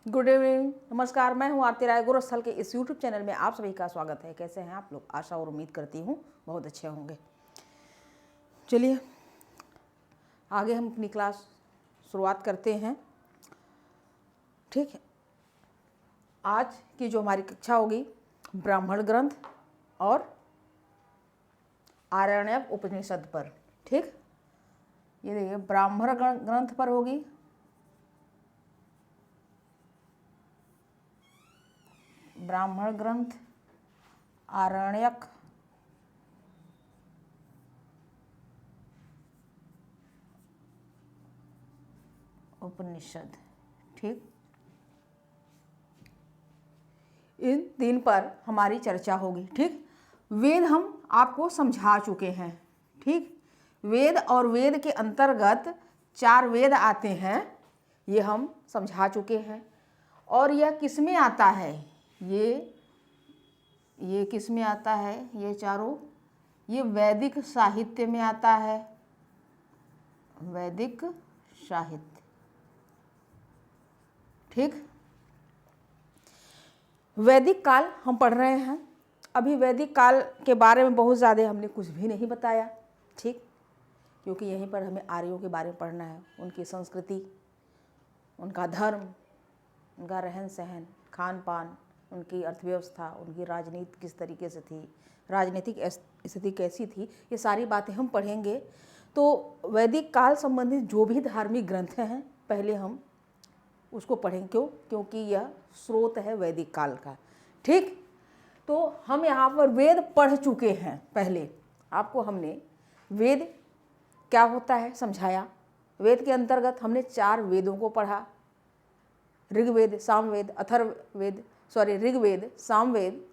Good evening, नमस्कार। मैं हूं आरती राय। गुरुस्थल के इस यूट्यूब चैनल में आप सभी का स्वागत है। कैसे हैं आप लोग? आशा और उम्मीद करती हूं बहुत अच्छे होंगे। चलिए आगे हम अपनी क्लास शुरुआत करते हैं। ठीक है, आज की जो हमारी कक्षा होगी ब्राह्मण ग्रंथ और आरण्यक उपनिषद पर। ठीक, ये देखिए ब्राह्मण ग्रंथ पर होगी, ब्राह्मण ग्रंथ, आरण्यक उपनिषद। ठीक, इन तीन पर हमारी चर्चा होगी। ठीक, वेद हम आपको समझा चुके हैं। ठीक, वेद और वेद के अंतर्गत 4 वेद आते हैं, ये हम समझा चुके हैं। और यह किस में आता है? ये किस में आता है? ये चारों, ये वैदिक साहित्य में आता है। वैदिक साहित्य। ठीक, वैदिक काल हम पढ़ रहे हैं। अभी वैदिक काल के बारे में बहुत ज़्यादा हमने कुछ भी नहीं बताया। ठीक, क्योंकि यहीं पर हमें आर्यों के बारे में पढ़ना है, उनकी संस्कृति, उनका धर्म, उनका रहन सहन, खान पान, उनकी अर्थव्यवस्था, उनकी राजनीति किस तरीके से थी, राजनीतिक स्थिति कैसी थी, ये सारी बातें हम पढ़ेंगे। तो वैदिक काल संबंधित जो भी धार्मिक ग्रंथ हैं पहले हम उसको पढ़ें। क्यों? क्योंकि यह स्रोत है वैदिक काल का। ठीक, तो हम यहाँ पर वेद पढ़ चुके हैं। पहले आपको हमने वेद क्या होता है समझाया। वेद के अंतर्गत हमने 4 वेदों को पढ़ा, ऋग्वेद, सामवेद, अथर्ववेद, ऋग्वेद, सामवेद,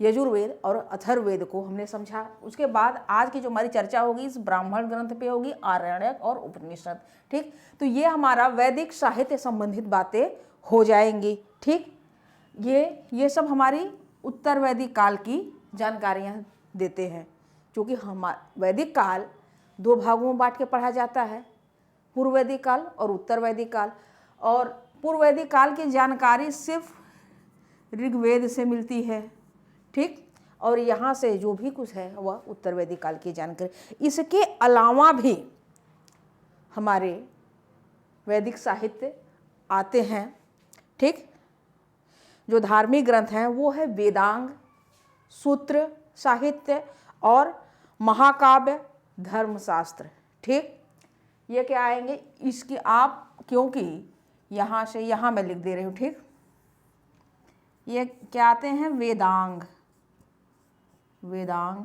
यजुर्वेद और अथर्ववेद को हमने समझा। उसके बाद आज की जो हमारी चर्चा होगी इस ब्राह्मण ग्रंथ पे होगी, आरण्यक और उपनिषद। ठीक, तो ये हमारा वैदिक साहित्य संबंधित बातें हो जाएंगी। ठीक, ये सब हमारी उत्तर वैदिक काल की जानकारियाँ देते हैं। क्योंकि वैदिक काल 2 भागों में बांट के पढ़ा जाता है, पूर्व वैदिक काल और उत्तर वैदिक काल। और पूर्व वैदिक काल की जानकारी सिर्फ ऋग्वेद से मिलती है। ठीक, और यहाँ से जो भी कुछ है वह उत्तर वैदिक काल की जानकारी। इसके अलावा भी हमारे वैदिक साहित्य आते हैं। ठीक, जो धार्मिक ग्रंथ हैं वो है वेदांग, सूत्र साहित्य और महाकाव्य, धर्मशास्त्र। ठीक, ये क्या आएंगे इसकी आप, क्योंकि यहाँ से यहाँ मैं लिख दे रही हूँ। ठीक, ये क्या आते हैं? वेदांग, वेदांग,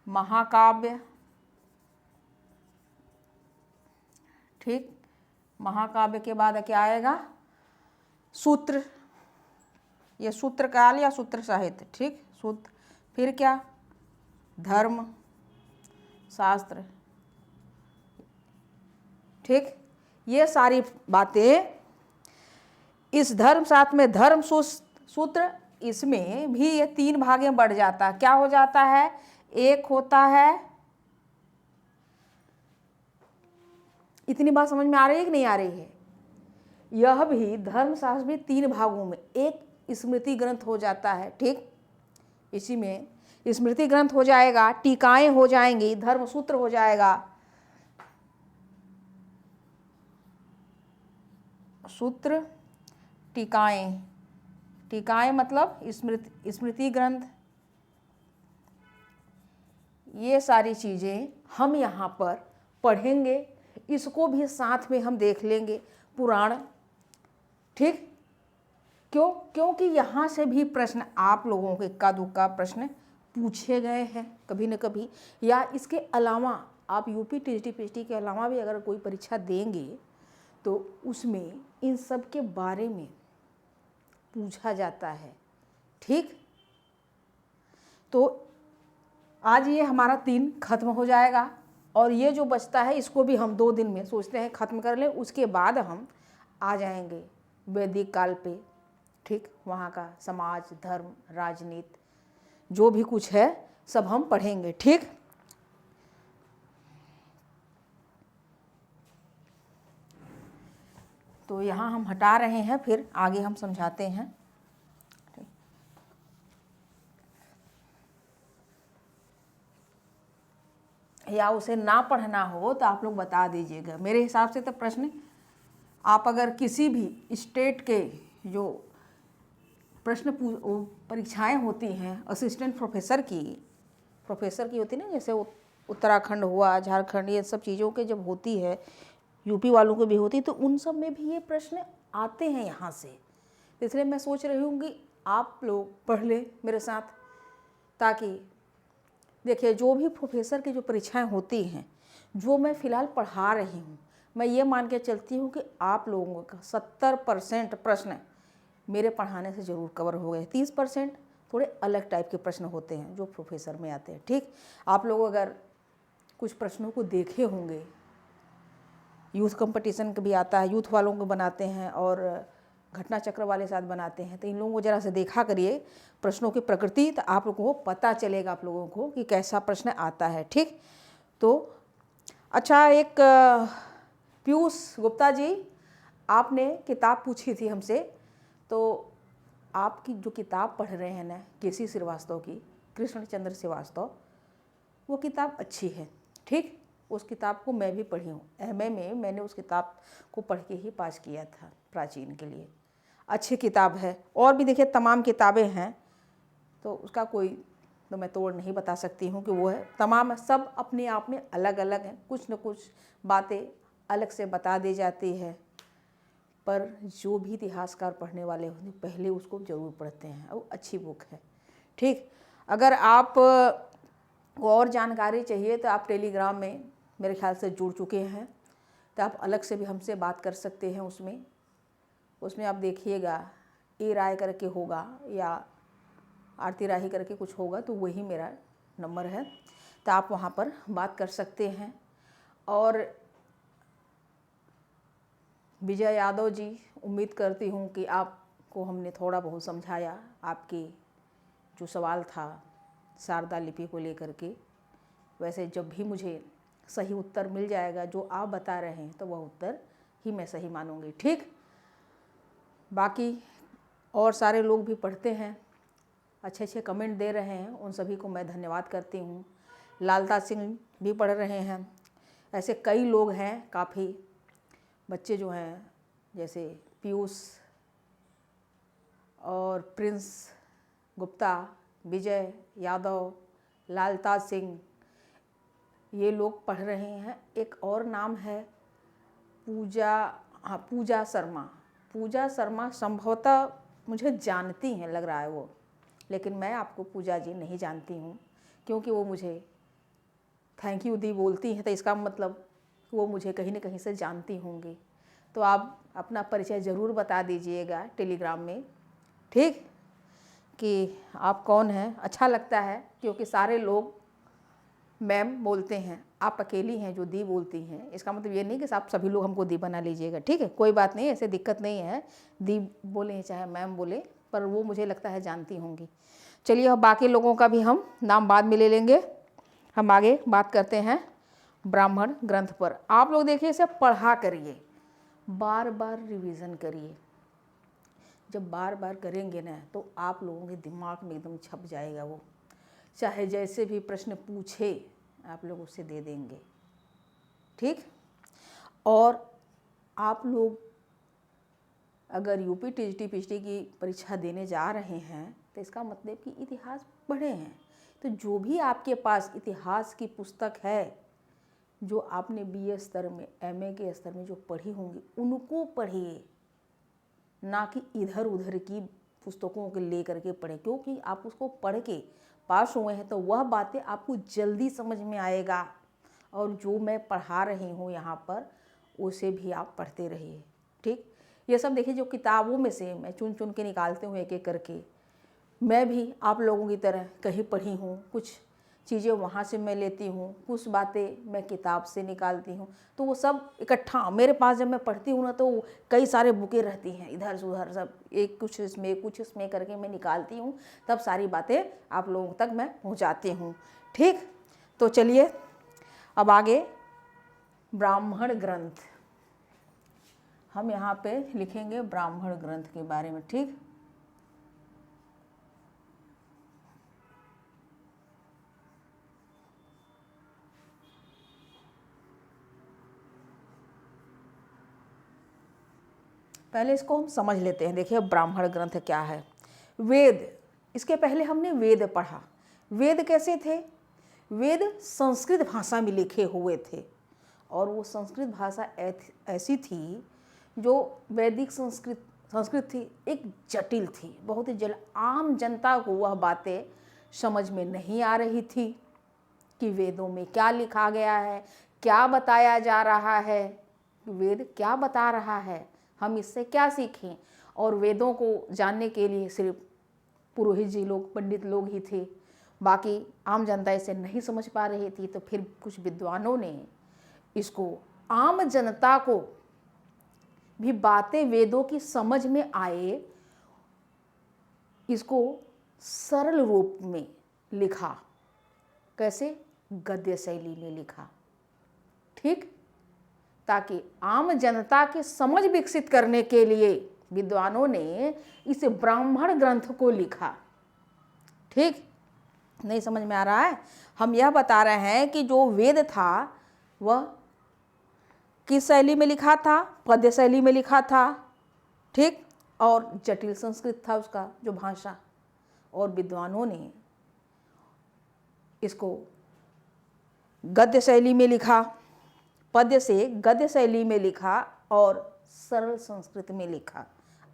महाकाव्य। ठीक, महाकाव्य के बाद क्या आएगा? सूत्र, ये सूत्र काल या सूत्र साहित्य। ठीक, सूत्र। फिर क्या? धर्म शास्त्र। ठीक, ये सारी बातें इस धर्म साथ में धर्म सूत्र, इसमें भी ये 3 भागें बढ़ जाता है। क्या हो जाता है? एक होता है, इतनी बात समझ में आ रही है कि नहीं आ रही है? यह भी धर्मशास्त्र भी 3 भागों में एक स्मृति ग्रंथ हो जाता है। ठीक, इसी में स्मृति ग्रंथ हो जाएगा, टीकाएं हो जाएंगी, धर्मसूत्र हो जाएगा, सूत्र, टीकाएं। टीकाएं मतलब स्मृति ग्रंथ। ये सारी चीज़ें हम यहाँ पर पढ़ेंगे। इसको भी साथ में हम देख लेंगे, पुराण। ठीक, क्यों? क्योंकि यहाँ से भी प्रश्न आप लोगों के इक्का दुक्का प्रश्न पूछे गए हैं कभी न कभी। या इसके अलावा आप यूपी टीजीटी पीएचडी के अलावा भी अगर कोई परीक्षा देंगे तो उसमें इन सब के बारे में पूछा जाता है। ठीक, तो आज ये हमारा 3 खत्म हो जाएगा और ये जो बचता है इसको भी हम 2 दिन में सोचते हैं खत्म कर लें। उसके बाद हम आ जाएंगे वैदिक काल पे। ठीक, वहाँ का समाज, धर्म, राजनीति जो भी कुछ है सब हम पढ़ेंगे। ठीक, तो तो यहाँ हम हटा रहे हैं, फिर आगे हम समझाते हैं। या उसे ना पढ़ना हो तो आप लोग बता दीजिएगा। मेरे हिसाब से तो प्रश्न आप अगर किसी भी स्टेट के जो प्रश्न परीक्षाएं होती हैं असिस्टेंट प्रोफेसर की होती ना, जैसे उत्तराखंड हुआ, झारखंड, ये सब चीज़ों के जब होती है, यूपी वालों को भी होती, तो उन सब में भी ये प्रश्न आते हैं यहाँ से। इसलिए मैं सोच रही हूँ कि आप लोग पढ़ लें मेरे साथ, ताकि देखिए जो भी प्रोफेसर की जो परीक्षाएं होती हैं, जो मैं फ़िलहाल पढ़ा रही हूँ, मैं ये मान के चलती हूँ कि आप लोगों का 70% प्रश्न मेरे पढ़ाने से ज़रूर कवर हो गए। 30% थोड़े अलग टाइप के प्रश्न होते हैं जो प्रोफेसर में आते हैं। ठीक, आप लोग अगर कुछ प्रश्नों को देखे होंगे, यूथ कंपटीशन का भी आता है, यूथ वालों को बनाते हैं और घटना चक्र वाले साथ बनाते हैं, तो इन लोगों को ज़रा से देखा करिए प्रश्नों की प्रकृति, तो आप लोगों को पता चलेगा आप लोगों को कि कैसा प्रश्न आता है। ठीक, तो अच्छा, एक पीयूष गुप्ता जी, आपने किताब पूछी थी हमसे, तो आपकी जो किताब पढ़ रहे हैं ना केसी श्रीवास्तव की, कृष्णचंद्र श्रीवास्तव, वो किताब अच्छी है। ठीक, उस किताब को मैं भी पढ़ी हूँ, एमए में मैंने उस किताब को पढ़ के ही पास किया था प्राचीन के लिए। अच्छी किताब है, और भी देखिए तमाम किताबें हैं, तो उसका कोई तो मैं तोड़ नहीं बता सकती हूँ कि वो है, तमाम सब अपने आप में अलग अलग हैं, कुछ न कुछ बातें अलग से बता दी जाती है, पर जो भी इतिहासकार पढ़ने वाले होते हैं पहले उसको ज़रूर पढ़ते हैं, वो अच्छी बुक है। ठीक, अगर आप को और जानकारी चाहिए तो आप टेलीग्राम में मेरे ख्याल से जुड़ चुके हैं, तो आप अलग से भी हमसे बात कर सकते हैं। उसमें आप देखिएगा ए राय करके होगा या आरती राही करके कुछ होगा, तो वही मेरा नंबर है, तो आप वहाँ पर बात कर सकते हैं। और विजय यादव जी, उम्मीद करती हूँ कि आपको हमने थोड़ा बहुत समझाया। आपके जो सवाल था शारदा लिपि को लेकर के, वैसे जब भी मुझे सही उत्तर मिल जाएगा जो आप बता रहे हैं, तो वह उत्तर ही मैं सही मानूंगी। ठीक, बाकी और सारे लोग भी पढ़ते हैं, अच्छे अच्छे कमेंट दे रहे हैं, उन सभी को मैं धन्यवाद करती हूँ। लालता सिंह भी पढ़ रहे हैं, ऐसे कई लोग हैं, काफ़ी बच्चे जो हैं, जैसे पीयूष और प्रिंस गुप्ता, विजय यादव, लालता सिंह, ये लोग पढ़ रहे हैं। एक और नाम है पूजा, हाँ पूजा शर्मा। पूजा शर्मा संभवतः मुझे जानती हैं लग रहा है वो, लेकिन मैं आपको पूजा जी नहीं जानती हूँ, क्योंकि वो मुझे थैंक यू दी बोलती हैं, तो इसका मतलब वो मुझे कहीं न कहीं से जानती होंगी। तो आप अपना परिचय ज़रूर बता दीजिएगा टेलीग्राम में, ठीक, कि आप कौन हैं। अच्छा लगता है क्योंकि सारे लोग मैम बोलते हैं, आप अकेली हैं जो दी बोलती हैं। इसका मतलब ये नहीं कि आप सभी लोग हमको दी बना लीजिएगा, ठीक है, कोई बात नहीं, ऐसे दिक्कत नहीं है, दी बोले चाहे मैम बोले, पर वो मुझे लगता है जानती होंगी। चलिए, अब बाकी लोगों का भी हम नाम बाद में ले लेंगे। हम आगे बात करते हैं ब्राह्मण ग्रंथ पर। आप लोग देखिए, इसे पढ़ा करिए, बार बार रिवीजन करिए। जब बार बार करेंगे ना तो आप लोगों के दिमाग में एकदम छप जाएगा वो, चाहे जैसे भी प्रश्न पूछे आप लोग उसे दे देंगे। ठीक, और आप लोग अगर यूपी टीजीटी पीजीटी की परीक्षा देने जा रहे हैं तो इसका मतलब कि इतिहास पढ़े हैं। तो जो भी आपके पास इतिहास की पुस्तक है, जो आपने बीए स्तर में, एमए के स्तर में जो पढ़ी होंगी, उनको पढ़िए, ना कि इधर उधर की पुस्तकों को ले करके पढ़ें, क्योंकि आप उसको पढ़ के पास हुए हैं तो वह बातें आपको जल्दी समझ में आएगा। और जो मैं पढ़ा रही हूँ यहाँ पर, उसे भी आप पढ़ते रहिए। ठीक, ये सब देखिए जो किताबों में से मैं चुन चुन के निकालते हूँ एक एक करके, मैं भी आप लोगों की तरह कहीं पढ़ी हूँ, कुछ चीज़ें वहाँ से मैं लेती हूँ, कुछ बातें मैं किताब से निकालती हूँ, तो वो सब इकट्ठा मेरे पास जब मैं पढ़ती हूँ ना, तो कई सारे बुकें रहती हैं इधर से उधर, सब एक कुछ इसमें करके मैं निकालती हूँ, तब सारी बातें आप लोगों तक मैं पहुँचाती हूँ। ठीक, तो चलिए अब आगे ब्राह्मण ग्रंथ हम यहाँ पे लिखेंगे ब्राह्मण ग्रंथ के बारे में, ठीक। पहले इसको हम समझ लेते हैं। देखिए ब्राह्मण ग्रंथ क्या है। वेद, इसके पहले हमने वेद पढ़ा। वेद कैसे थे? वेद संस्कृत भाषा में लिखे हुए थे और वो संस्कृत भाषा ऐसी थी जो वैदिक संस्कृत थी, एक जटिल थी, बहुत ही जटिल। आम जनता को वह बातें समझ में नहीं आ रही थी कि वेदों में क्या लिखा गया है, क्या बताया जा रहा है, वेद क्या बता रहा है, हम इससे क्या सीखें। और वेदों को जानने के लिए सिर्फ पुरोहित जी लोग, पंडित लोग ही थे, बाकी आम जनता इसे नहीं समझ पा रही थी। तो फिर कुछ विद्वानों ने इसको आम जनता को भी बातें वेदों की समझ में आए, इसको सरल रूप में लिखा। कैसे? गद्य शैली में लिखा, ठीक। ताकि आम जनता की समझ विकसित करने के लिए विद्वानों ने इस ब्राह्मण ग्रंथ को लिखा, ठीक। नहीं समझ में आ रहा है? हम यह बता रहे हैं कि जो वेद था वह किस शैली में लिखा था? पद्य शैली में लिखा था, ठीक। और जटिल संस्कृत था उसका जो भाषा, और विद्वानों ने इसको गद्य शैली में लिखा, पद्य से गद्य शैली में लिखा और सरल संस्कृत में लिखा।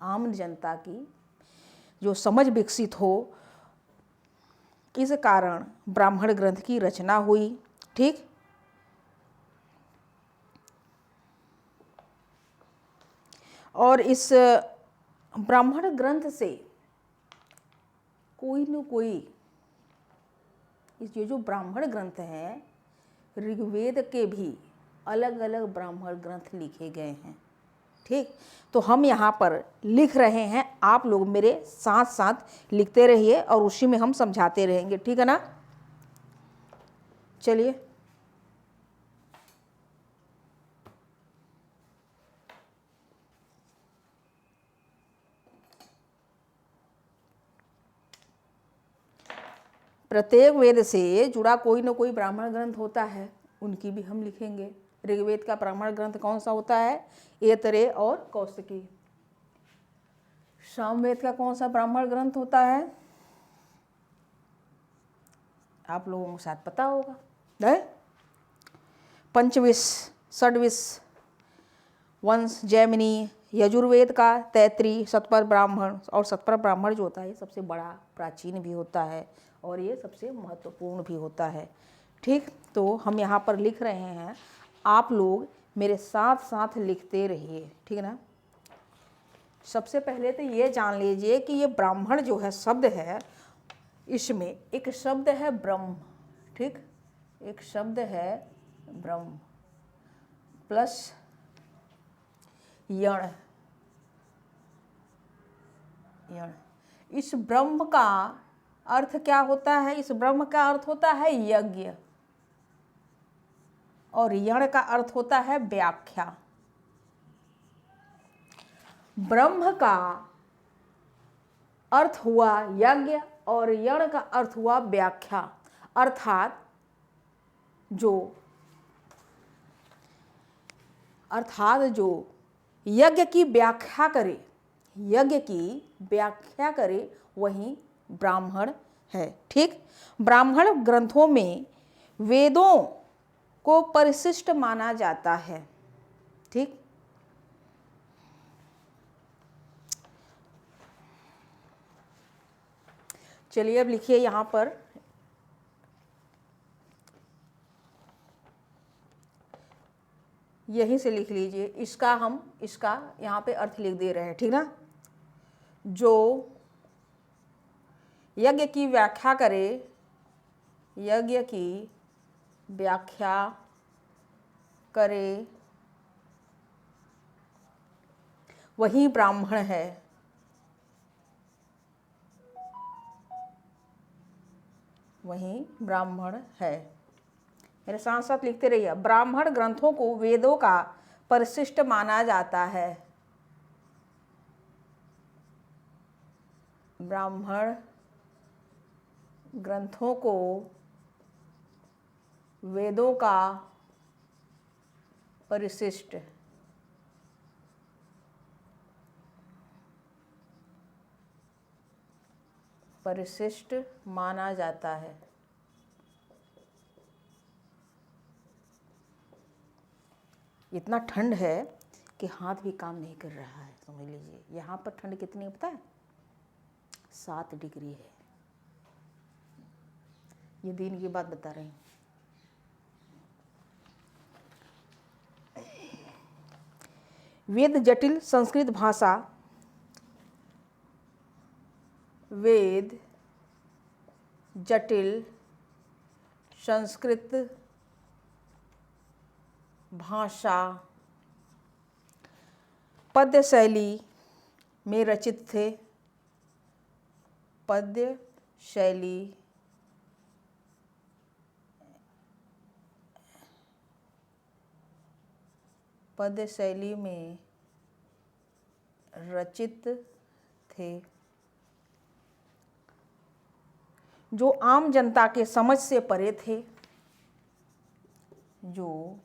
आम जनता की जो समझ विकसित हो, इस कारण ब्राह्मण ग्रंथ की रचना हुई, ठीक। और इस ब्राह्मण ग्रंथ से कोई न कोई, ये जो ब्राह्मण ग्रंथ है, ऋग्वेद के भी अलग अलग ब्राह्मण ग्रंथ लिखे गए हैं, ठीक। तो हम यहाँ पर लिख रहे हैं, आप लोग मेरे साथ साथ लिखते रहिए और उसी में हम समझाते रहेंगे, ठीक है ना। चलिए प्रत्येक वेद से जुड़ा कोई न कोई ब्राह्मण ग्रंथ होता है, उनकी भी हम लिखेंगे। ऋग्वेद का ब्राह्मण ग्रंथ कौन सा होता है? ऐतरेय और कौशिकी। सामवेद का कौन सा ब्राह्मण ग्रंथ होता है? आप लोगों को शायद पता होगा, है पंचविश, षड्विश, वंश, जैमिनी। यजुर्वेद का तैतृय, सतपर ब्राह्मण। और सतपर ब्राह्मण जो होता है ये सबसे बड़ा, प्राचीन भी होता है और ये सबसे महत्वपूर्ण भी होता है, ठीक। तो हम यहाँ पर लिख रहे हैं, आप लोग मेरे साथ साथ लिखते रहिए, ठीक है ना। सबसे पहले तो ये जान लीजिए कि ये ब्राह्मण जो है शब्द है, इसमें एक शब्द है ब्रह्म, ठीक। एक शब्द है ब्रह्म प्लस यण। इस ब्रह्म का अर्थ क्या होता है? इस ब्रह्म का अर्थ होता है यज्ञ, और यण का अर्थ होता है व्याख्या। ब्रह्म का अर्थ हुआ यज्ञ और यण का अर्थ हुआ व्याख्या। अर्थात जो यज्ञ की व्याख्या करे, यज्ञ की व्याख्या करे वही ब्राह्मण है, ठीक। ब्राह्मण ग्रंथों में वेदों को परिशिष्ट माना जाता है, ठीक। चलिए अब लिखिए यहाँ पर, यहीं से लिख लीजिए। इसका यहाँ पे अर्थ लिख दे रहे हैं, ठीक ना। जो यज्ञ की व्याख्या करे, यज्ञ की व्याख्या करे वही ब्राह्मण है, वही ब्राह्मण है। मेरे साथ साथ लिखते रहिए। ब्राह्मण ग्रंथों को वेदों का परिशिष्ट माना जाता है, ब्राह्मण ग्रंथों को वेदों का परिशिष्ट माना जाता है। इतना ठंड है कि हाथ भी काम नहीं कर रहा है, समझ लीजिए। यहाँ पर ठंड कितनी है पता है? 7 डिग्री है। ये दिन की बात बता रही हूँ। वेद जटिल संस्कृत भाषा, वेद जटिल संस्कृत भाषा पद्य शैली में रचित थे। पद्य शैली में रचित थे, जो आम जनता के समझ से परे थे। जो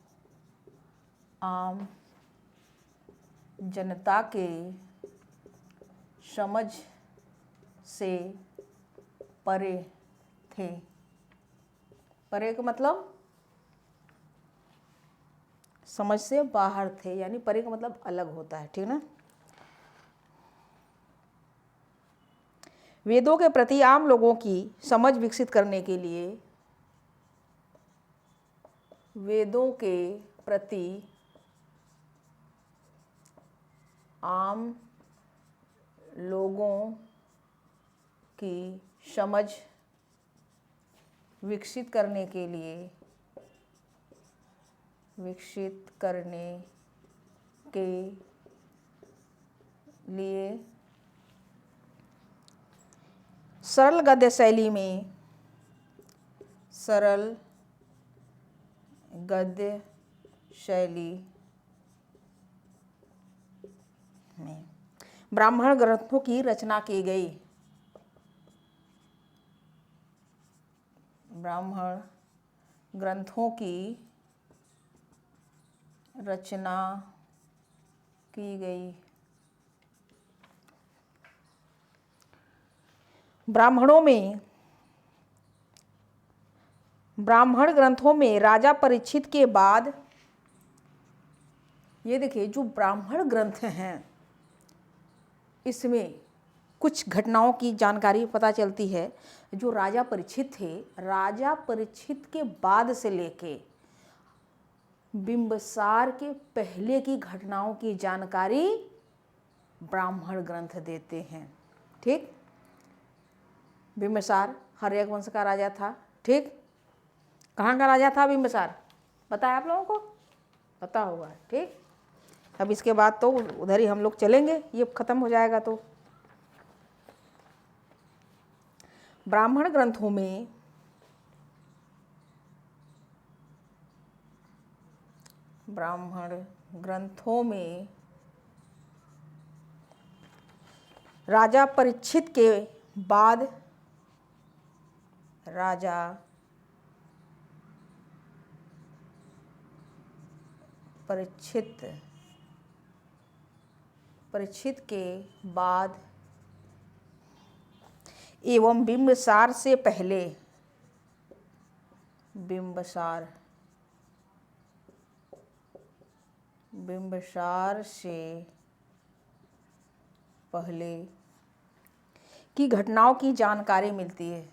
आम जनता के समझ से परे थे। परे का मतलब समझ से बाहर थे, यानी परे का मतलब अलग होता है, ठीक ना। वेदों के प्रति आम लोगों की समझ विकसित करने के लिए, वेदों के प्रति आम लोगों की समझ विकसित करने के लिए सरल गद्य शैली में ब्राह्मण ग्रंथों की रचना की गई। ब्राह्मण ग्रंथों की रचना की गई। ब्राह्मण ग्रंथों में राजा परीक्षित के बाद, ये देखिए जो ब्राह्मण ग्रंथ हैं इसमें कुछ घटनाओं की जानकारी पता चलती है। जो राजा परीक्षित थे, राजा परीक्षित के बाद से लेके बिंबिसार के पहले की घटनाओं की जानकारी ब्राह्मण ग्रंथ देते हैं, ठीक। बिंबिसार हर्यक वंश का राजा था, ठीक। कहाँ का राजा था बिंबिसार? पता है आप लोगों को? पता होगा, ठीक। अब इसके बाद तो उधर ही हम लोग चलेंगे, ये खत्म हो जाएगा तो। ब्राह्मण ग्रंथों में राजा परीक्षित के बाद, परीक्षित के बाद एवं बिंबिसार से पहले, बिंबिसार से पहले की घटनाओं की जानकारी मिलती है।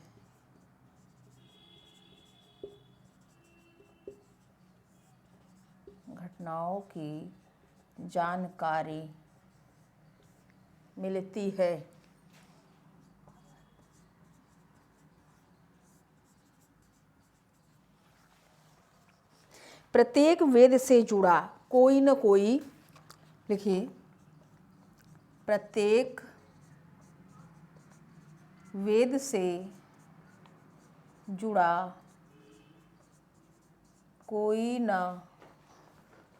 घटनाओं की जानकारी मिलती है। प्रत्येक वेद से जुड़ा कोई न कोई, लिखिए, प्रत्येक वेद से जुड़ा कोई न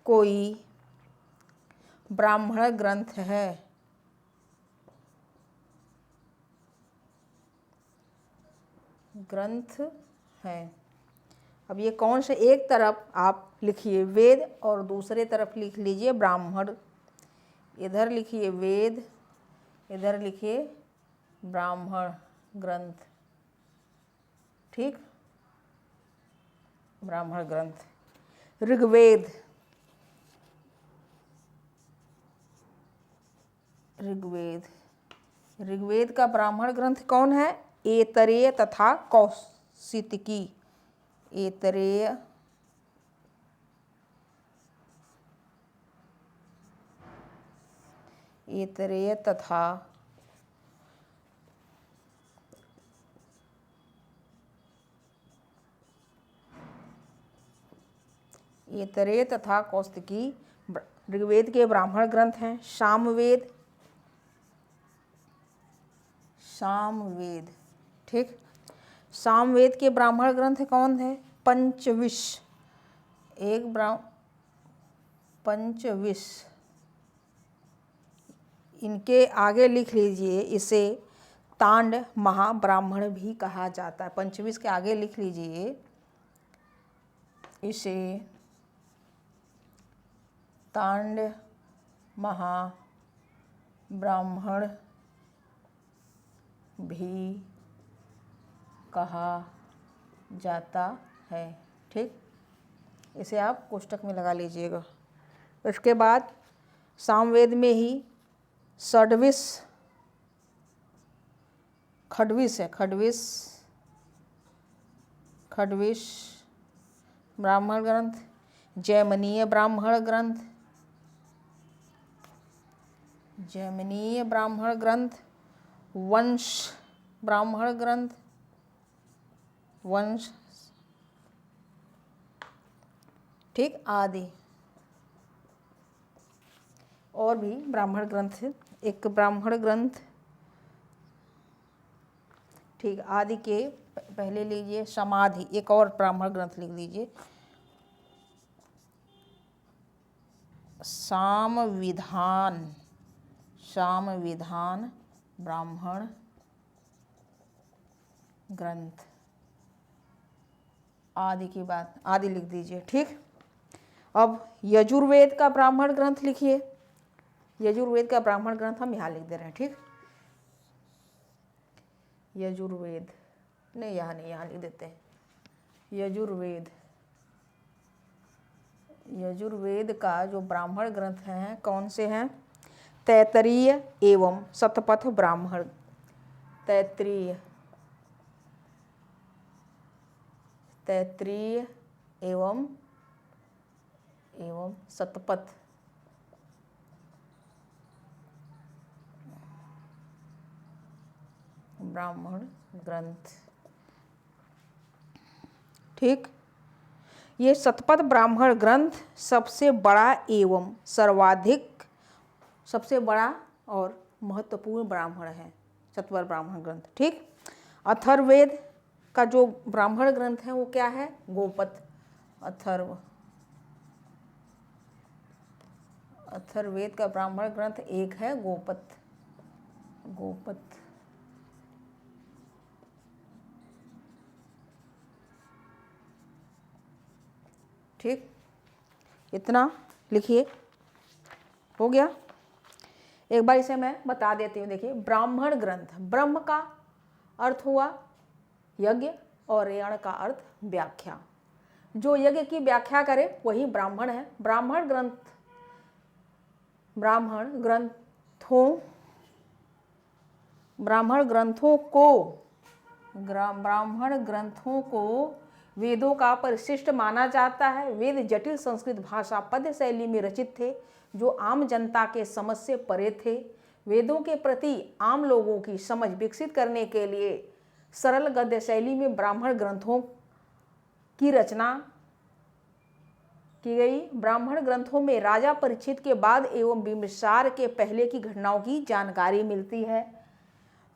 कोई ब्राह्मण ग्रंथ है। ग्रंथ हैं। अब ये कौन से, एक तरफ आप लिखिए वेद और दूसरे तरफ लिख लीजिए ब्राह्मण। इधर लिखिए वेद, इधर लिखिए ब्राह्मण ग्रंथ। ठीक, ब्राह्मण ग्रंथ। ऋग्वेद, ऋग्वेद, ऋग्वेद का ब्राह्मण ग्रंथ कौन है? ऐतरेय तथा कौशितकी। ऐतरेय, ऐतरेय तथा ऐतरेय तथा कौशितकी ऋग्वेद के ब्राह्मण ग्रंथ हैं। सामवेद, सामवेद। ठीक, सामवेद के ब्राह्मण ग्रंथ कौन है? पंचविश। एक पंचविश, इनके आगे लिख लीजिए, इसे तांड महाब्राह्मण भी कहा जाता है। पंचविश के आगे लिख लीजिए, इसे तांड महाब्राह्मण भी कहा जाता है। ठीक, इसे आप कोष्टक में लगा लीजिएगा। उसके बाद सामवेद में ही षड्विश, खड्विश है, खड्विश, खड्विश ब्राह्मण ग्रंथ। जैमिनीय ब्राह्मण ग्रंथ, जैमिनीय ब्राह्मण ग्रंथ। वंश ब्राह्मण ग्रंथ, वंश। ठीक, आदि और भी ब्राह्मण ग्रंथ है। एक ब्राह्मण ग्रंथ, ठीक, आदि के पहले लीजिए समाधि। एक और ब्राह्मण ग्रंथ लिख लीजिए, सामविधान, सामविधान ब्राह्मण ग्रंथ। आदि की बात, आदि लिख दीजिए। ठीक, अब यजुर्वेद का ब्राह्मण ग्रंथ लिखिए। यजुर्वेद का ब्राह्मण ग्रंथ हम यहाँ लिख दे रहे हैं। ठीक, यजुर्वेद नहीं, यहाँ नहीं, यहाँ लिख देते हैं यजुर्वेद। यजुर्वेद का जो ब्राह्मण ग्रंथ हैं कौन से हैं? तैत्तरीय एवं शतपथ ब्राह्मण। तैत्तरीय, तैत्तरीय एवं शतपथ ब्राह्मण ग्रंथ। ठीक, ये शतपथ ब्राह्मण ग्रंथ सबसे बड़ा एवं सर्वाधिक, सबसे बड़ा और महत्वपूर्ण ब्राह्मण है, शतपथ ब्राह्मण ग्रंथ। ठीक, अथर्ववेद का जो ब्राह्मण ग्रंथ है वो क्या है? गोपथ। अथर्व, अथर्ववेद का ब्राह्मण ग्रंथ एक है गोपथ। गोपथ। ठीक, इतना लिखिए, हो गया। एक बार इसे मैं बता देती हूँ। देखिए, ब्राह्मण ग्रंथ, ब्रह्म का अर्थ हुआ यज्ञ और यण का अर्थ व्याख्या। जो यज्ञ की व्याख्या करे वही ब्राह्मण है। ब्राह्मण ग्रंथ, ब्राह्मण ग्रंथों, ब्राह्मण ग्रंथों को वेदों का परिशिष्ट माना जाता है। वेद जटिल संस्कृत भाषा पद्य शैली में रचित थे, जो आम जनता के समझ से परे थे। वेदों के प्रति आम लोगों की समझ विकसित करने के लिए सरल गद्य शैली में ब्राह्मण ग्रंथों की रचना की गई। ब्राह्मण ग्रंथों में राजा परीक्षित के बाद एवं बिंबिसार के पहले की घटनाओं की जानकारी मिलती है।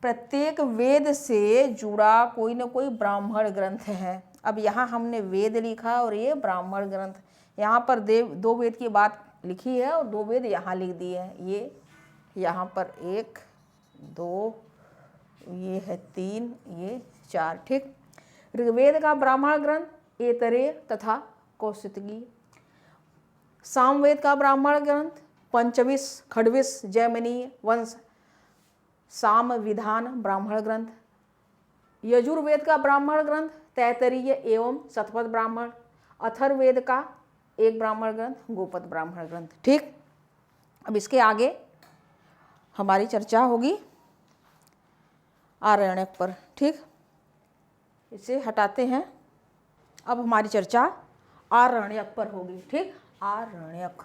प्रत्येक वेद से जुड़ा कोई न कोई ब्राह्मण ग्रंथ है। अब यहाँ हमने वेद लिखा और ये ब्राह्मण ग्रंथ, यहाँ पर दो वेद की बात लिखी है और दो वेद यहाँ लिख दिए हैं। ये यहाँ पर 1 2, ये है 3, ये 4। ठीक, ऋग्वेद का ब्राह्मण ग्रंथ ऐतरेय तथा कौशिकी, सामवेद का ब्राह्मण ग्रंथ पंचविश खड्विश जैमिनीय वंश साम विधान ब्राह्मण ग्रंथ, यजुर्वेद का ब्राह्मण ग्रंथ तैतरीय एवं शतपथ ब्राह्मण, अथर्ववेद का एक ब्राह्मण ग्रंथ गोपद ब्राह्मण ग्रंथ। ठीक, अब इसके आगे हमारी चर्चा होगी आरण्यक पर। ठीक, इसे हटाते हैं, अब हमारी चर्चा आरण्यक पर होगी। ठीक, आरण्यक,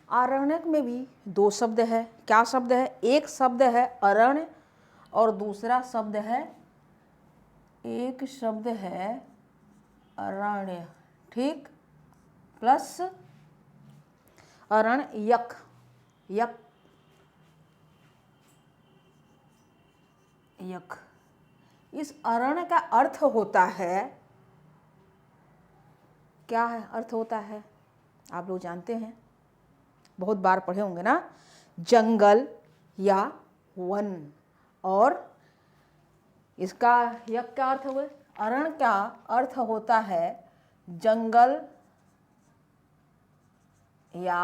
आरण्यक में भी दो शब्द है। क्या शब्द है? एक शब्द है अरण्य और दूसरा शब्द है, एक शब्द है अरण्य, ठीक, प्लस अरण्यक, यक, यक। इस अरण्य का अर्थ होता है, क्या है अर्थ होता है? आप लोग जानते हैं, बहुत बार पढ़े होंगे ना, जंगल या वन। और इसका यक क्या अर्थ हुआ? अरण्य का अर्थ होता है जंगल या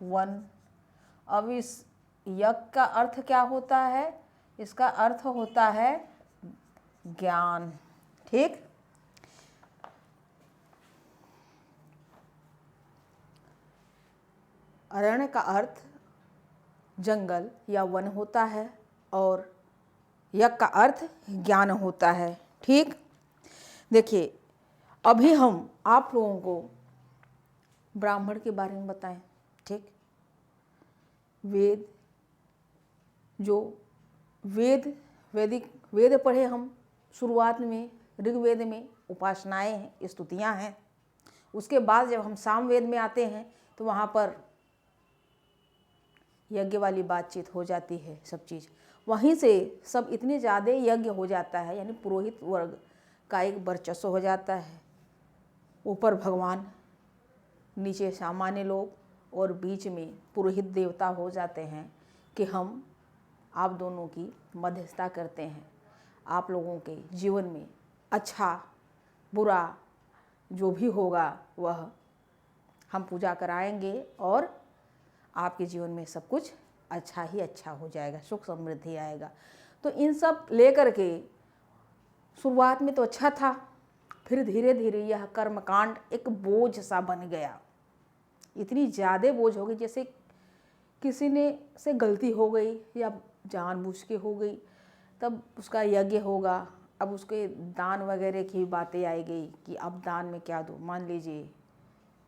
वन। अब इस यक का अर्थ क्या होता है? इसका अर्थ होता है ज्ञान। ठीक, अरण्य का अर्थ जंगल या वन होता है और यज्ञ का अर्थ ज्ञान होता है। ठीक, देखिए अभी हम आप लोगों को ब्राह्मण के बारे में बताएं। ठीक, वेद, जो वैदिक वेद पढ़े हम शुरुआत में, ऋग्वेद में उपासनाएं हैं, स्तुतियां हैं। उसके बाद जब हम सामवेद में आते हैं तो वहाँ पर यज्ञ वाली बातचीत हो जाती है, सब चीज़ वहीं से सब इतने ज़्यादा यज्ञ हो जाता है, यानी पुरोहित वर्ग का एक वर्चस्व हो जाता है। ऊपर भगवान, नीचे सामान्य लोग और बीच में पुरोहित देवता हो जाते हैं कि हम आप दोनों की मध्यस्थता करते हैं, आप लोगों के जीवन में अच्छा बुरा जो भी होगा वह हम पूजा कराएंगे और आपके जीवन में सब कुछ अच्छा ही अच्छा हो जाएगा, सुख समृद्धि आएगा। तो इन सब लेकर के शुरुआत में तो अच्छा था, फिर धीरे धीरे यह कर्मकांड एक बोझ सा बन गया। इतनी ज़्यादा बोझ हो गई, जैसे किसी ने से गलती हो गई या जानबूझ के हो गई, तब उसका यज्ञ होगा। अब उसके दान वगैरह की बातें आई गई कि अब दान में क्या दो। मान लीजिए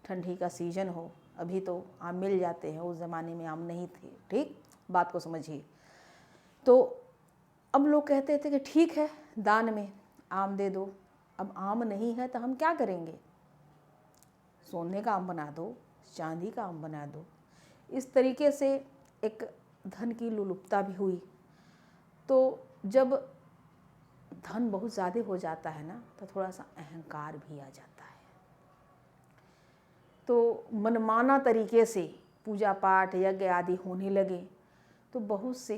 ठंडी का सीजन हो, अभी तो आम मिल जाते हैं, उस ज़माने में आम नहीं थे। ठीक, बात को समझिए। तो अब लोग कहते थे कि ठीक है दान में आम दे दो। अब आम नहीं है तो हम क्या करेंगे? सोने का आम बना दो, चांदी का आम बना दो। इस तरीके से एक धन की लुलुपता भी हुई। तो जब धन बहुत ज़्यादा हो जाता है ना, तो थोड़ा सा अहंकार भी आ जाता है। तो मनमाना तरीके से पूजा पाठ यज्ञ आदि होने लगे। तो बहुत से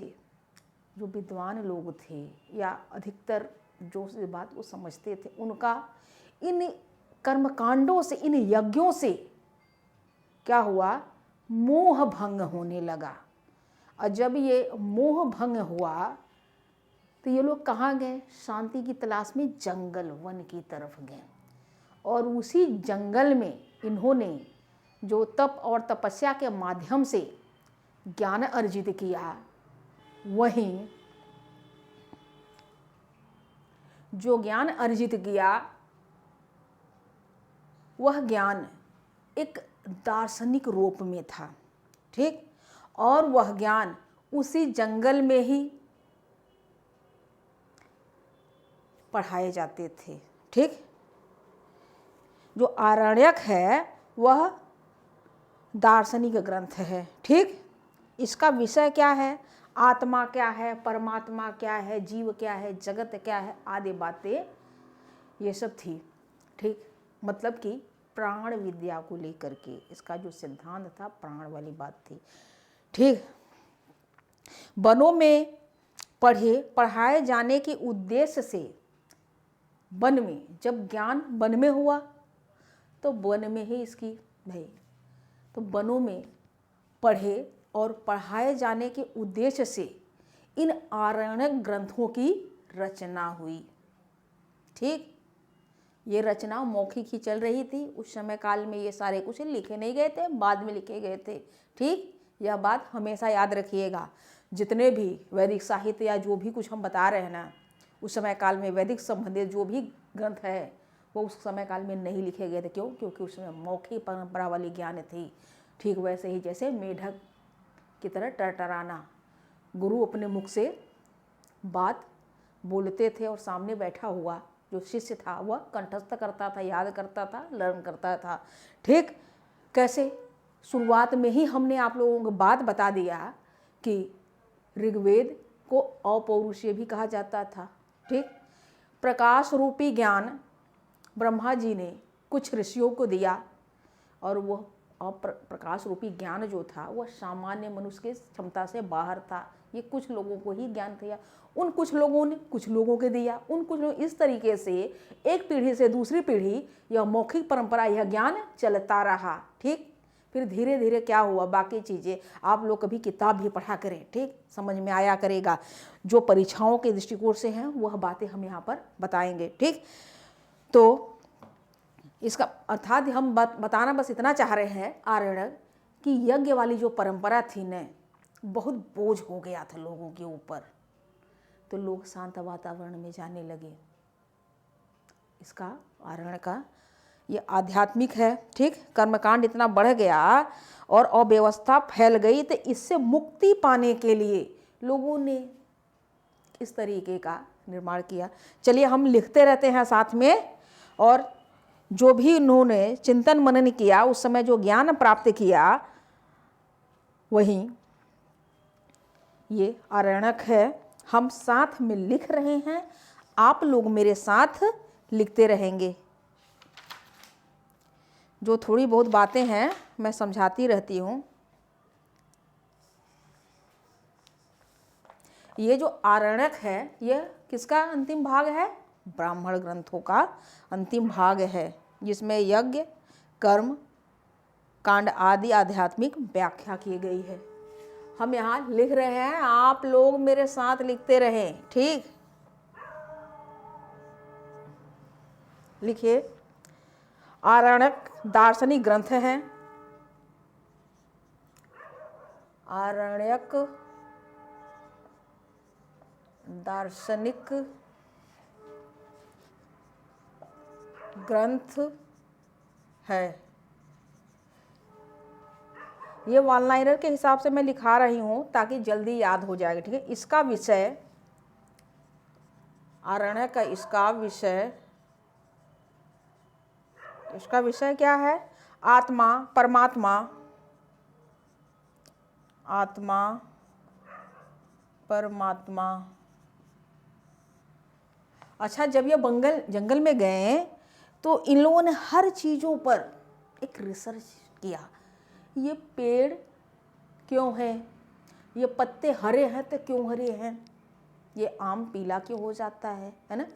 जो विद्वान लोग थे या अधिकतर जो इस बात को समझते थे, उनका इन कर्मकांडों से, इन यज्ञों से क्या हुआ? मोह भंग होने लगा। और जब ये मोह भंग हुआ तो ये लोग कहाँ गए? शांति की तलाश में जंगल वन की तरफ गए। और उसी जंगल में इन्होंने जो तप और तपस्या के माध्यम से ज्ञान अर्जित किया, वहीं जो ज्ञान अर्जित किया वह ज्ञान एक दार्शनिक रूप में था। ठीक, और वह ज्ञान उसी जंगल में ही पढ़ाए जाते थे। ठीक, जो आरण्यक है वह दार्शनिक ग्रंथ है। ठीक, इसका विषय क्या है? आत्मा क्या है, परमात्मा क्या है, जीव क्या है, जगत क्या है, आदि बातें ये सब थी। ठीक, मतलब कि प्राण विद्या को लेकर के इसका जो सिद्धांत था, प्राण वाली बात थी। ठीक, वनों में पढ़ाए जाने के उद्देश्य से वन में, जब ज्ञान वन में हुआ तो वन में ही इसकी भाई, तो वनों में पढ़े और पढ़ाए जाने के उद्देश्य से इन आरण्यक ग्रंथों की रचना हुई। ठीक, ये रचना मौखिक ही चल रही थी उस समय काल में, ये सारे कुछ लिखे नहीं गए थे, बाद में लिखे गए थे। ठीक, यह बात हमेशा याद रखिएगा। जितने भी वैदिक साहित्य या जो भी कुछ हम बता रहे हैं ना, उस समय काल में वैदिक संबंधित जो भी ग्रंथ है वो उस समय काल में नहीं लिखे गए थे। क्यों? क्योंकि उसमें मौखिक परंपरा वाली ज्ञान थी। ठीक वैसे ही जैसे मेढक की तरह टरटराना, गुरु अपने मुख से बात बोलते थे और सामने बैठा हुआ जो शिष्य था वह कंठस्थ करता था, याद करता था, लर्न करता था। ठीक, कैसे शुरुआत में ही हमने आप लोगों को बात बता दिया कि ऋग्वेद को अपौरुषीय भी कहा जाता था। ठीक, प्रकाश रूपी ज्ञान ब्रह्मा जी ने कुछ ऋषियों को दिया और वह प्रकाश रूपी ज्ञान जो था वह सामान्य मनुष्य की क्षमता से बाहर था। ये कुछ लोगों को ही ज्ञान था, उन कुछ लोगों ने कुछ लोगों के दिया, उन कुछ लोग, इस तरीके से एक पीढ़ी से दूसरी पीढ़ी यह मौखिक परंपरा, यह ज्ञान चलता रहा। ठीक, फिर धीरे धीरे क्या हुआ, बाकी चीज़ें आप लोग कभी किताब भी पढ़ा करें। ठीक, समझ में आया करेगा। जो परीक्षाओं के दृष्टिकोण से हैं वह बातें हम यहाँ पर बताएंगे। ठीक, तो इसका अर्थात हम बताना बस इतना चाह रहे हैं आरण्यक कि यज्ञ वाली जो परंपरा थी न, बहुत बोझ हो गया था लोगों के ऊपर, तो लोग शांत वातावरण में जाने लगे। इसका आरण्य का ये आध्यात्मिक है। ठीक, कर्मकांड इतना बढ़ गया और अव्यवस्था फैल गई, तो इससे मुक्ति पाने के लिए लोगों ने इस तरीके का निर्माण किया। चलिए हम लिखते रहते हैं साथ में, और जो भी उन्होंने चिंतन मनन किया उस समय जो ज्ञान प्राप्त किया वही ये आरण्यक है। हम साथ में लिख रहे हैं, आप लोग मेरे साथ लिखते रहेंगे। जो थोड़ी बहुत बातें हैं मैं समझाती रहती हूँ। ये जो आरण्यक है यह किसका अंतिम भाग है? ब्राह्मण ग्रंथों का अंतिम भाग है, जिसमें यज्ञ, कर्म कांड आदि आध्यात्मिक व्याख्या की गई है। हम यहाँ लिख रहे हैं, आप लोग मेरे साथ लिखते रहें। ठीक, लिखिए। आरण्यक दार्शनिक ग्रंथ है। आरण्यक दार्शनिक ग्रंथ है। ये वन लाइनर के हिसाब से मैं लिखा रही हूँ ताकि जल्दी याद हो जाएगा। ठीक है, इसका विषय आरण्यक का इसका विषय क्या है? आत्मा, परमात्मा, आत्मा परमात्मा। अच्छा, जब ये जंगल में गए तो इन लोगों ने हर चीज़ों पर एक रिसर्च किया। ये पेड़ क्यों है, ये पत्ते हरे हैं तो क्यों हरे हैं, ये आम पीला क्यों हो जाता है ना,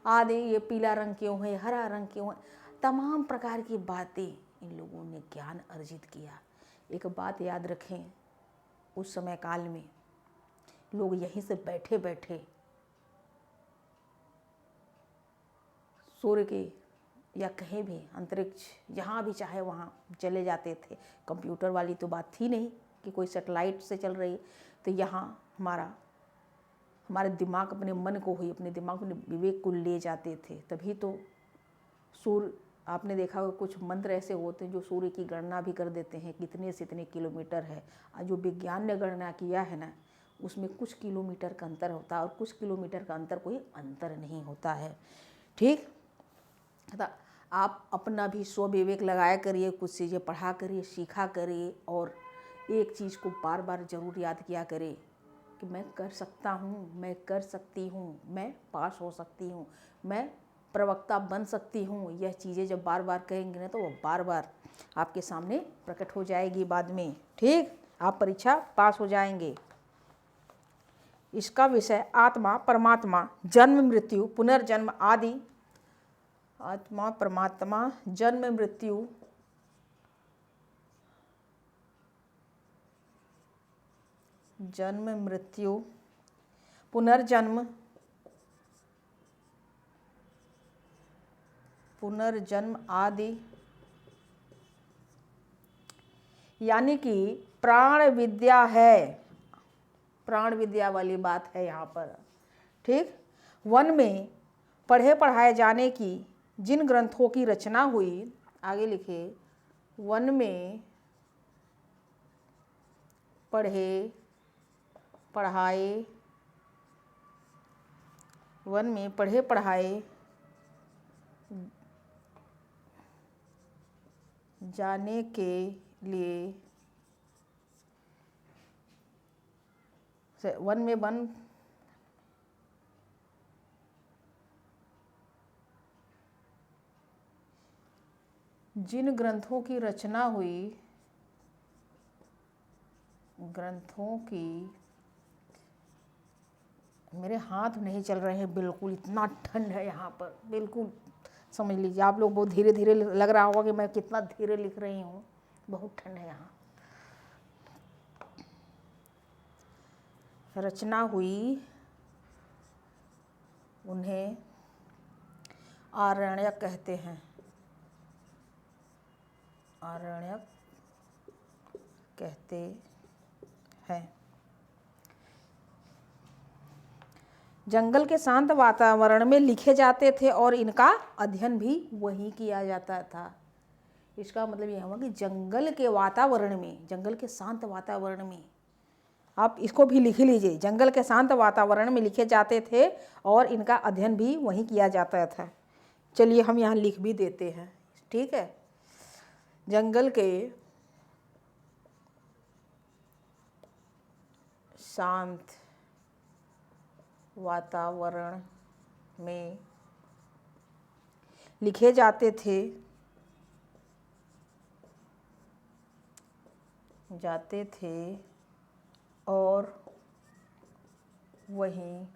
आदि ये पीला रंग क्यों है, हरा रंग क्यों है, तमाम प्रकार की बातें इन लोगों ने ज्ञान अर्जित किया। एक बात याद रखें, उस समय काल में लोग यहीं से बैठे बैठे सूर्य के या कहीं भी अंतरिक्ष जहाँ भी चाहे वहाँ चले जाते थे। कंप्यूटर वाली तो बात थी नहीं कि कोई सैटेलाइट से चल रही, तो यहाँ हमारे दिमाग, अपने मन को ही, अपने दिमाग में विवेक को ले जाते थे। तभी तो सूर्य, आपने देखा होगा कुछ मंत्र ऐसे होते हैं जो सूर्य की गणना भी कर देते हैं कितने से इतने किलोमीटर है। जो विज्ञान ने गणना किया है ना, उसमें कुछ किलोमीटर का अंतर होता है और कुछ किलोमीटर का अंतर कोई अंतर नहीं होता है। ठीक, तो आप अपना भी स्व विवेक लगाया करिए, कुछ चीज़ें पढ़ा करिए, सीखा करिए, और एक चीज़ को बार बार ज़रूर याद किया करिए कि मैं कर सकता हूँ, मैं कर सकती हूँ, मैं पास हो सकती हूँ, मैं प्रवक्ता बन सकती हूँ। यह चीज़ें जब बार बार कहेंगे ना तो वो बार बार आपके सामने प्रकट हो जाएगी बाद में। ठीक, आप परीक्षा पास हो जाएंगे। इसका विषय आत्मा परमात्मा, जन्म मृत्यु पुनर्जन्म आदि। आत्मा परमात्मा, जन्म मृत्यु जन्म मृत्यु पुनर्जन्म पुनर्जन्म आदि, यानी कि प्राण विद्या है, प्राण विद्या वाली बात है यहाँ पर। ठीक, वन में पढ़े पढ़ाए जाने की जिन ग्रंथों की रचना हुई, आगे लिखे, वन में पढ़े पढ़ाए, वन में पढ़े पढ़ाए जाने के लिए, वन में जिन ग्रंथों की रचना हुई, ग्रंथों की, मेरे हाथ नहीं चल रहे हैं बिल्कुल, इतना ठंड है यहाँ पर, बिल्कुल समझ लीजिए। आप लोग बहुत धीरे धीरे लग रहा होगा कि मैं कितना धीरे लिख रही हूँ, बहुत ठंड है यहाँ। रचना हुई, उन्हें आरण्यक कहते हैं, आरण्यक कहते हैं। जंगल के शांत वातावरण में लिखे जाते थे और इनका अध्ययन भी वहीं किया जाता था। इसका मतलब यह हुआ कि जंगल के वातावरण में, जंगल के शांत वातावरण में, आप इसको भी लिख लीजिए, जंगल के शांत वातावरण में लिखे जाते थे और इनका अध्ययन भी वहीं किया जाता था। चलिए हम यहाँ लिख भी देते हैं, ठीक है। जंगल के शांत वातावरण में लिखे जाते थे और वहीं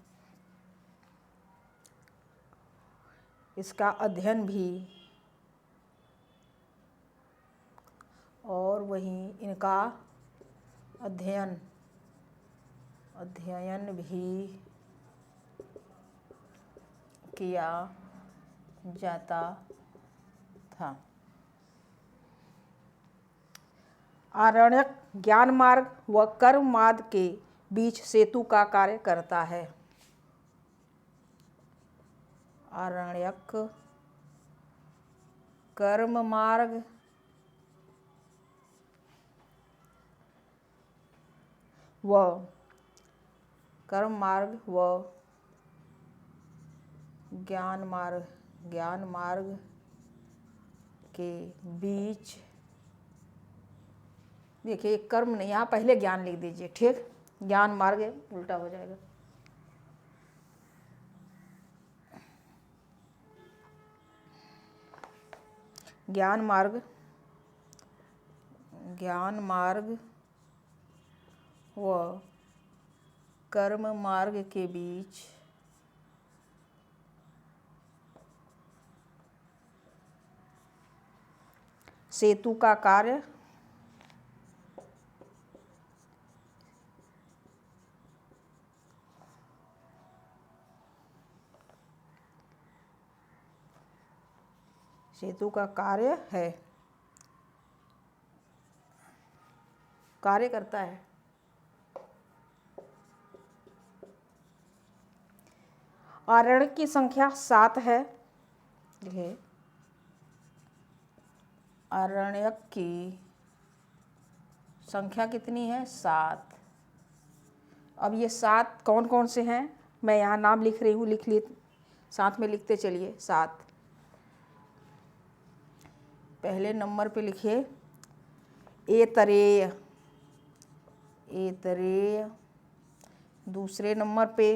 इसका अध्ययन भी, और वहीं इनका अध्ययन भी किया जाता था। आरण्यक ज्ञान मार्ग व कर्म मार्ग के बीच सेतु का कार्य करता है। आरण्यक कर्म मार्ग व ज्ञान मार्ग के बीच, देखिए कर्म नहीं, यहाँ पहले ज्ञान लिख दीजिए, ठीक। ज्ञान मार्ग उल्टा हो जाएगा। ज्ञान मार्ग व कर्म मार्ग के बीच सेतु का कार्य है, कार्य करता है। आरण्यक की संख्या 7 है। देखिए, आरण्यक की संख्या कितनी है? 7। अब ये 7 कौन कौन से हैं, मैं यहाँ नाम लिख रही हूँ, लिख ली, साथ में लिखते चलिए। 7, पहले नंबर पे लिखिए ऐतरेय, दूसरे नंबर पे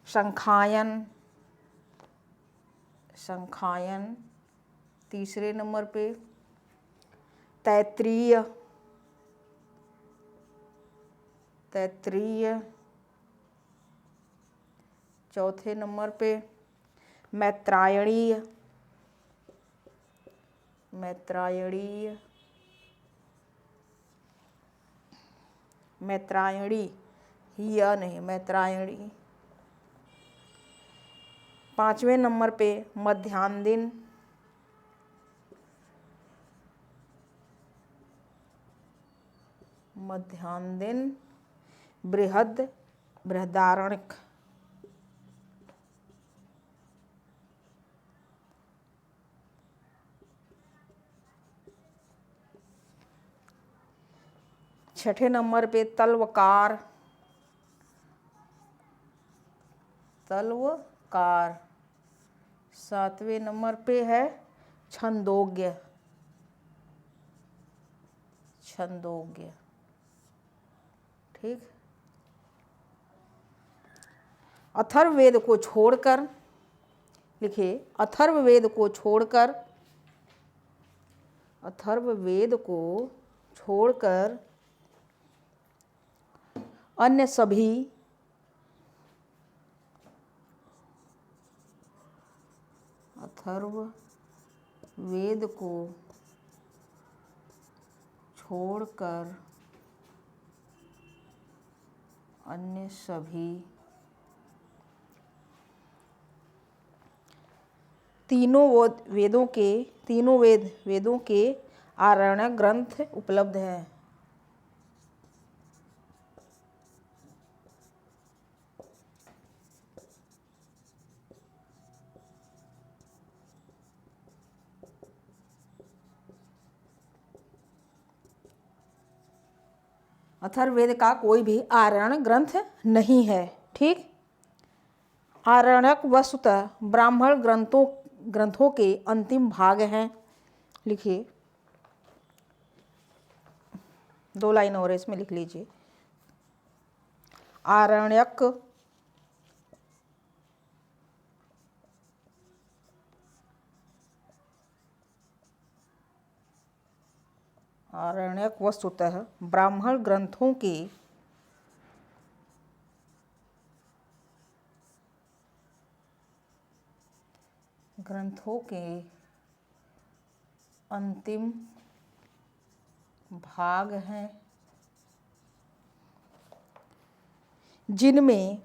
शंखायन, तीसरे नंबर पे तैत्तिरीय, चौथे नंबर पे मैत्रायणीय, मैत्रायणीय, मैत्रायणी, या नहीं, मैत्रायणी। पांचवें नंबर पे मध्यान्ह, मध्यान्ह, बृहद, बृहदारण्यक। छठे नंबर पे तल्वकार, तल्वकार। सातवें नंबर पे है छंदोग्य, छंदोग्य। ठीक। अथर्ववेद को छोड़कर, लिखिए, अथर्ववेद को छोड़कर, अथर्ववेद को छोड़कर अन्य सभी अथर्ववेद को छोड़कर अन्य सभी तीनों वेदों के आरण्यक ग्रंथ उपलब्ध हैं। अथर्ववेद का कोई भी आरण्यक ग्रंथ नहीं है। ठीक। आरण्यक वस्तुतः ब्राह्मण ग्रंथों के अंतिम भाग हैं। लिखिए, 2 लाइन और इसमें लिख लीजिए। आरण्यक आरण्यक वस्तुतः ब्राह्मण ग्रंथों के अंतिम भाग हैं, जिनमें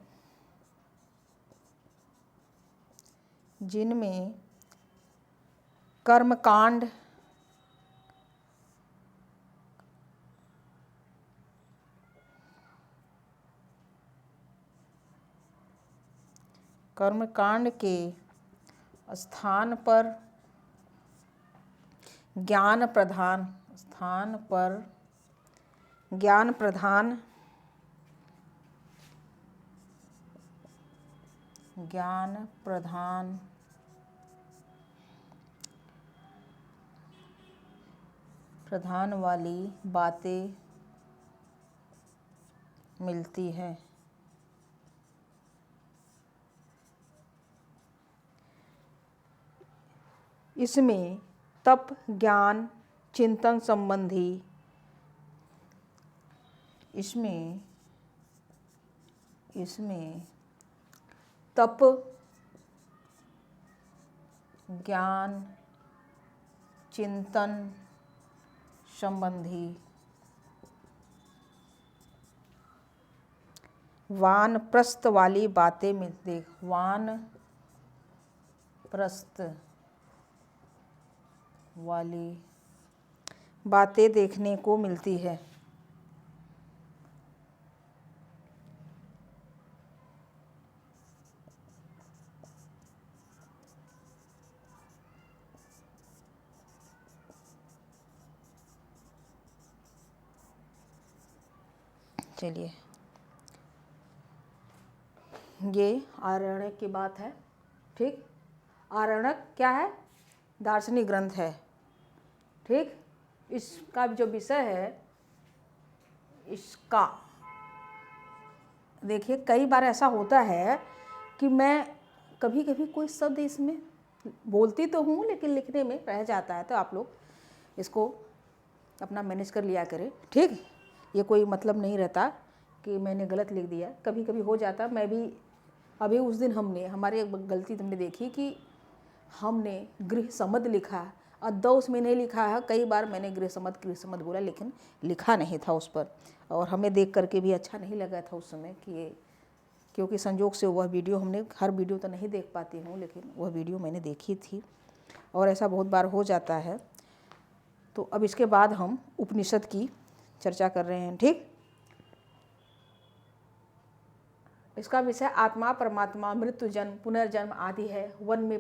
कर्मकांड, कर्मकांड के स्थान पर ज्ञान प्रधान, प्रधान वाली बातें मिलती हैं। इसमें तप, ज्ञान, चिंतन संबंधी, इसमें तप, ज्ञान, चिंतन संबंधी, वानप्रस्थ वाली बातें मिलती, वानप्रस्थ वाली बातें देखने को मिलती है। चलिए, ये आरण्यक की बात है। ठीक। आरण्यक क्या है? दार्शनिक ग्रंथ है। ठीक। इसका जो विषय है, इसका देखिए, कई बार ऐसा होता है कि मैं कभी कभी कोई शब्द इसमें बोलती तो हूँ लेकिन लिखने में रह जाता है, तो आप लोग इसको अपना मैनेज कर लिया करें। ठीक। ये कोई मतलब नहीं रहता कि मैंने गलत लिख दिया, कभी कभी हो जाता। मैं भी अभी उस दिन हमारी एक गलती तुमने देखी कि हमने गृह समद लिखा और उसमें नहीं लिखा है। कई बार मैंने गृह समद बोला, लेकिन लिखा नहीं था उस पर, और हमें देख करके भी अच्छा नहीं लगा था उस समय कि ये, क्योंकि संजोग से वह वीडियो हमने, हर वीडियो तो नहीं देख पाती हूँ, लेकिन वह वीडियो मैंने देखी थी और ऐसा बहुत बार हो जाता है। तो अब इसके बाद हम उपनिषद की चर्चा कर रहे हैं। ठीक, इसका विषय आत्मा, परमात्मा, मृत्यु, जन्म, पुनर्जन्म आदि है। वन में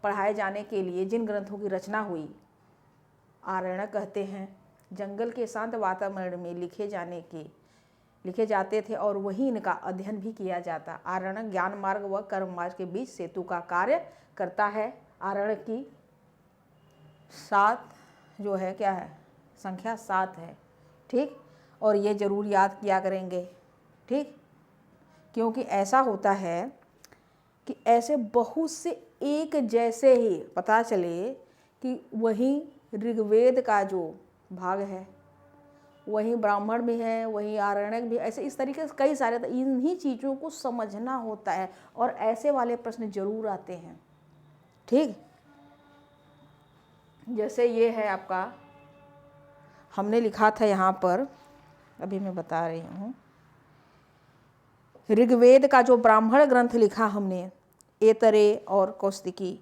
पढ़ाए जाने के लिए जिन ग्रंथों की रचना हुई आरण्यक कहते हैं। जंगल के शांत वातावरण में लिखे जाते थे और वहीं इनका अध्ययन भी किया जाता। आरण्यक ज्ञान मार्ग व कर्म मार्ग के बीच सेतु का कार्य करता है। आरण्यक की 7 जो है, क्या है, संख्या 7 है। ठीक, और ये जरूर याद किया करेंगे। ठीक, क्योंकि ऐसा होता है कि ऐसे बहुत से एक जैसे ही पता चले कि वही ऋग्वेद का जो भाग है, वही ब्राह्मण भी है, वही आरण्यक भी, ऐसे इस तरीके से कई सारे, इन्हीं चीज़ों को समझना होता है और ऐसे वाले प्रश्न जरूर आते हैं। ठीक, जैसे ये है आपका, हमने लिखा था यहाँ पर, अभी मैं बता रही हूँ, ऋग्वेद का जो ब्राह्मण ग्रंथ लिखा हमने, ऐतरेय और कौशिकी,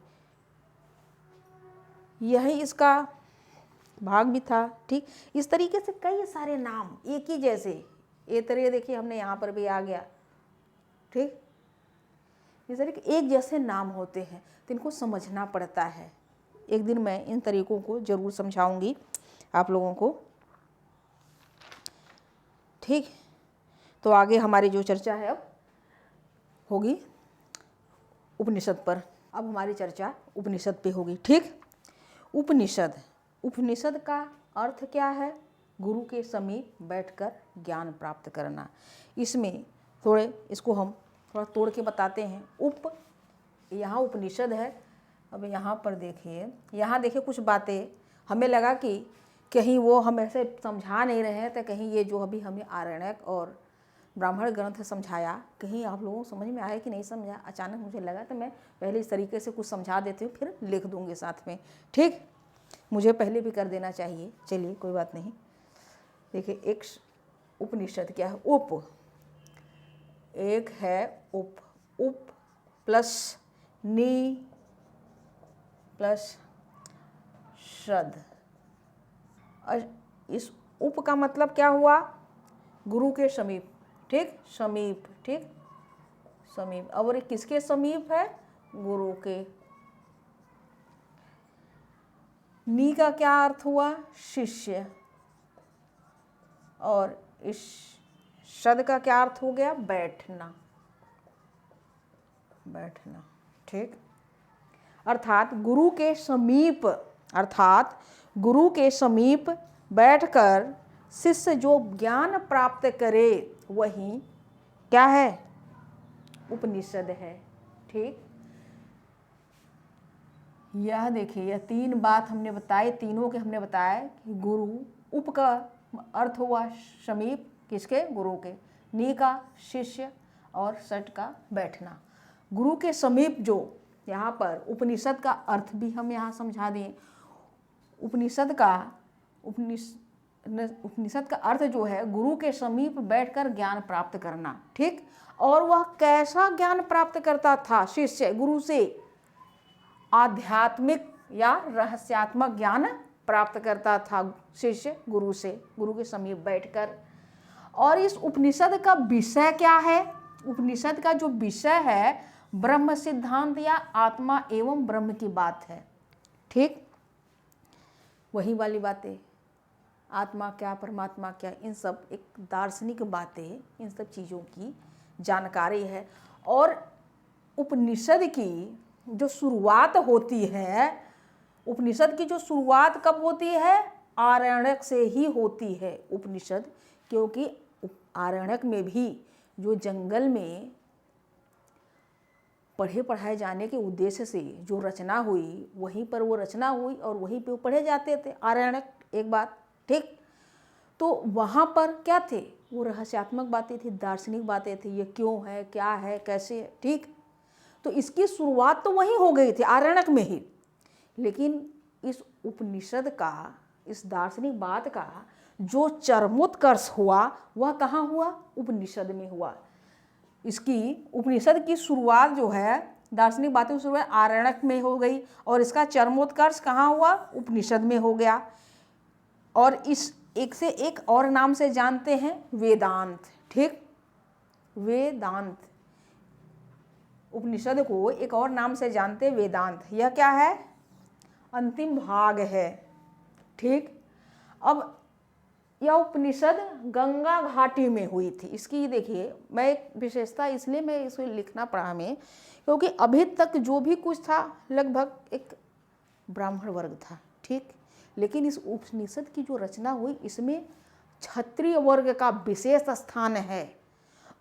यही इसका भाग भी था। ठीक, इस तरीके से कई सारे नाम एक ही जैसे, ऐतरेय देखिए हमने यहाँ पर भी आ गया। ठीक, इस तरीके एक जैसे नाम होते हैं, तो इनको समझना पड़ता है। एक दिन मैं इन तरीकों को जरूर समझाऊंगी आप लोगों को। ठीक, तो आगे हमारी जो चर्चा है अब होगी उपनिषद पर। अब हमारी चर्चा उपनिषद पे होगी। ठीक, उपनिषद का अर्थ क्या है? गुरु के समीप बैठकर ज्ञान प्राप्त करना। इसमें इसको हम थोड़ा तोड़ के बताते हैं। यहाँ उपनिषद है। अब यहाँ पर देखिए, यहाँ देखिए कुछ बातें हमें लगा कि कहीं वो हम ऐसे समझा नहीं रहे हैं, तो कहीं ये जो अभी हमें आरण्यक और ब्राह्मण ग्रंथ समझाया, कहीं आप लोगों को समझ में आया कि नहीं समझा। अचानक मुझे लगा तो मैं पहले इस तरीके से कुछ समझा देती हूँ, फिर लिख दूँगी साथ में। ठीक, मुझे पहले भी कर देना चाहिए, चलिए कोई बात नहीं। देखिए, एक उपनिषद क्या है? एक है उप प्लस नी प्लस शद। इस उप का मतलब क्या हुआ? गुरु के समीप। ठीक, समीप। ठीक, समीप। और किसके समीप है? गुरु के। नी का क्या अर्थ हुआ? शिष्य। और इस शद का क्या अर्थ हो गया? बैठना। ठीक, अर्थात गुरु के समीप बैठकर शिष्य जो ज्ञान प्राप्त करे, वही क्या है? उपनिषद है। ठीक, यह देखिए, यह 3 बात हमने बताई, तीनों के हमने बताया कि गुरु, उप का अर्थ हुआ समीप, किसके? गुरु के। नी का शिष्य और षट का बैठना। गुरु के समीप जो यहाँ पर उपनिषद का अर्थ भी हम यहाँ समझा दें। उपनिषद का अर्थ जो है, गुरु के समीप बैठकर ज्ञान प्राप्त करना। ठीक, और वह कैसा ज्ञान प्राप्त करता था? शिष्य गुरु से आध्यात्मिक या रहस्यात्मक ज्ञान प्राप्त करता था शिष्य गुरु से, गुरु के समीप बैठकर। और इस उपनिषद का विषय क्या है? उपनिषद का जो विषय है, ब्रह्म सिद्धांत या आत्मा एवं ब्रह्म की बात है। ठीक, वही वाली बातें, आत्मा क्या, परमात्मा क्या, इन सब एक दार्शनिक बातें, इन सब चीज़ों की जानकारी है। और उपनिषद की जो शुरुआत होती है, उपनिषद की जो शुरुआत कब होती है? आरण्यक से ही होती है उपनिषद। क्योंकि आरण्यक में भी जो जंगल में पढ़ाए जाने के उद्देश्य से जो रचना हुई, वहीं पर वो रचना हुई और वहीं पे वो पढ़े जाते थे आरण्यक। एक बात। ठीक, तो वहाँ पर क्या थे? वो रहस्यात्मक बातें थी, दार्शनिक बातें थी, ये क्यों है, क्या है, कैसे है, ठीक। तो इसकी शुरुआत तो वहीं हो गई थी, आरण्यक में ही। लेकिन इस उपनिषद का, इस दार्शनिक बात का जो चरमोत्कर्ष हुआ वह कहाँ हुआ? उपनिषद में हुआ। इसकी उपनिषद की शुरुआत जो है, दार्शनिक बातें की शुरुआत आरण्यक में हो गई और इसका चरमोत्कर्ष कहाँ हुआ? उपनिषद में हो गया। और इस एक से एक और नाम से जानते हैं, वेदांत, ठीक। वेदांत, उपनिषद को एक और नाम से जानते हैं, वेदांत। यह क्या है? अंतिम भाग है, ठीक। अब यह उपनिषद गंगा घाटी में हुई थी। इसकी देखिए, मैं एक विशेषता इसलिए मैं इसे लिखना पड़ा हमें, क्योंकि अभी तक जो भी कुछ था लगभग एक ब्राह्मण वर्ग था, ठीक। लेकिन इस उपनिषद की जो रचना हुई, इसमें क्षत्रिय वर्ग का विशेष स्थान है।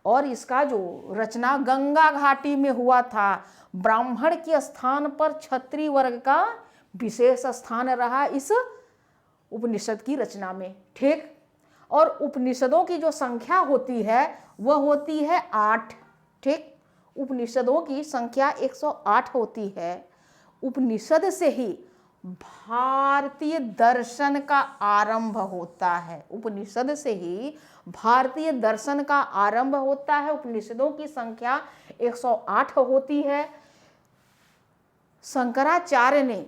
और इसका जो रचना गंगा घाटी में हुआ था, ब्राह्मण के स्थान पर क्षत्रिय वर्ग का विशेष स्थान रहा इस उपनिषद की रचना में, ठीक। और उपनिषदों की जो संख्या होती है वह होती है 8, ठीक। उपनिषदों की संख्या 108 होती है। उपनिषद से ही भारतीय दर्शन का आरंभ होता है। उपनिषद से ही भारतीय दर्शन का आरंभ होता है। उपनिषदों की संख्या 108 होती है। शंकराचार्य ने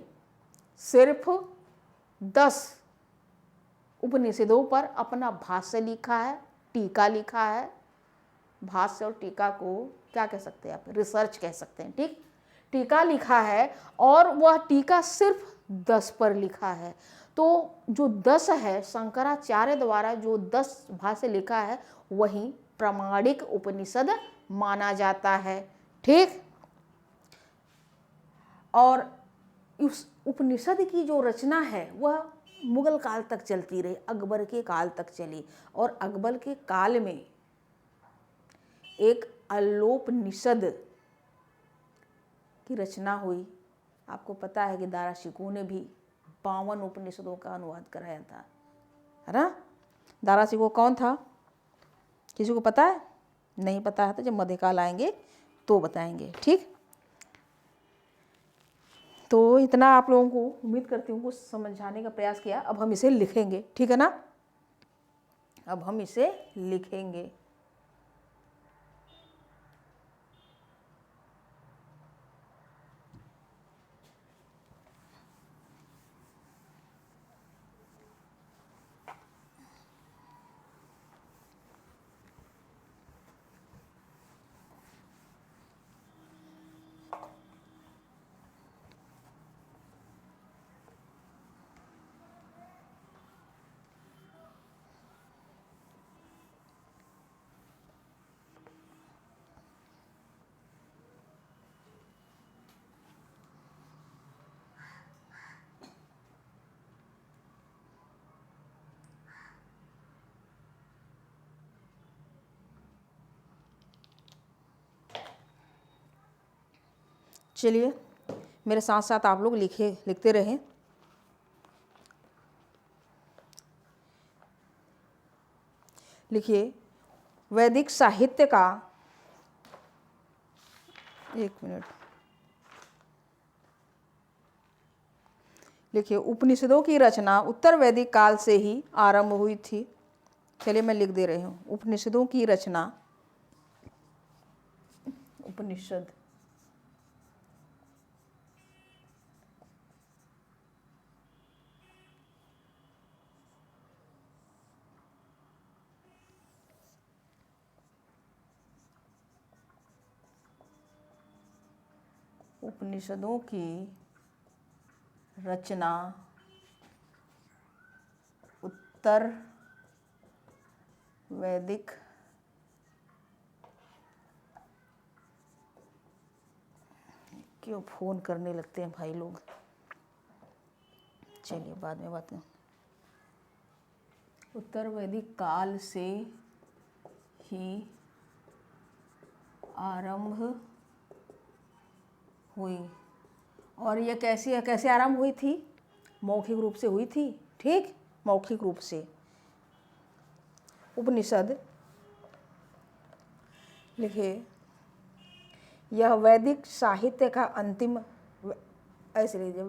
सिर्फ 10 उपनिषदों पर अपना भाष्य लिखा है, टीका लिखा है। भाष्य और टीका को क्या कह सकते हैं आप? रिसर्च कह सकते हैं, ठीक। टीका लिखा है और वह टीका सिर्फ 10 पर लिखा है। तो जो 10 है, शंकराचार्य द्वारा जो 10 भाष्य लिखा है, वही प्रामाणिक उपनिषद माना जाता है, ठीक। और उस उपनिषद की जो रचना है वह मुगल काल तक चलती रही, अकबर के काल तक चली। और अकबर के काल में एक अल्लोपनिषद की रचना हुई। आपको पता है कि दारा शिकोह ने भी 52 उपनिषदों का अनुवाद कराया था, है ना। दारा शिकोह कौन था? किसी को पता है? नहीं पता है तो जब मध्यकाल आएंगे तो बताएंगे, ठीक। तो इतना आप लोगों को उम्मीद करती हूँ कुछ समझाने का प्रयास किया। अब हम इसे लिखेंगे, ठीक है ना। अब हम इसे लिखेंगे। चलिए मेरे साथ साथ आप लोग लिखते रहें। लिखिए, वैदिक साहित्य का, एक मिनट, लिखिए, उपनिषदों की रचना उत्तर वैदिक काल से ही आरंभ हुई थी। चलिए मैं लिख दे रही हूँ, उपनिषदों की रचना, उपनिषद उपनिषदों की रचना उत्तर वैदिक क्यों फ़ोन करने लगते हैं भाई लोग। चलिए बाद में बात करें। उत्तर वैदिक काल से ही आरंभ हुई। और यह कैसे आरंभ हुई थी? मौखिक रूप से हुई थी, ठीक, मौखिक रूप से। उपनिषद लिखिए, यह वैदिक साहित्य का अंतिम, ऐसे लीजिए,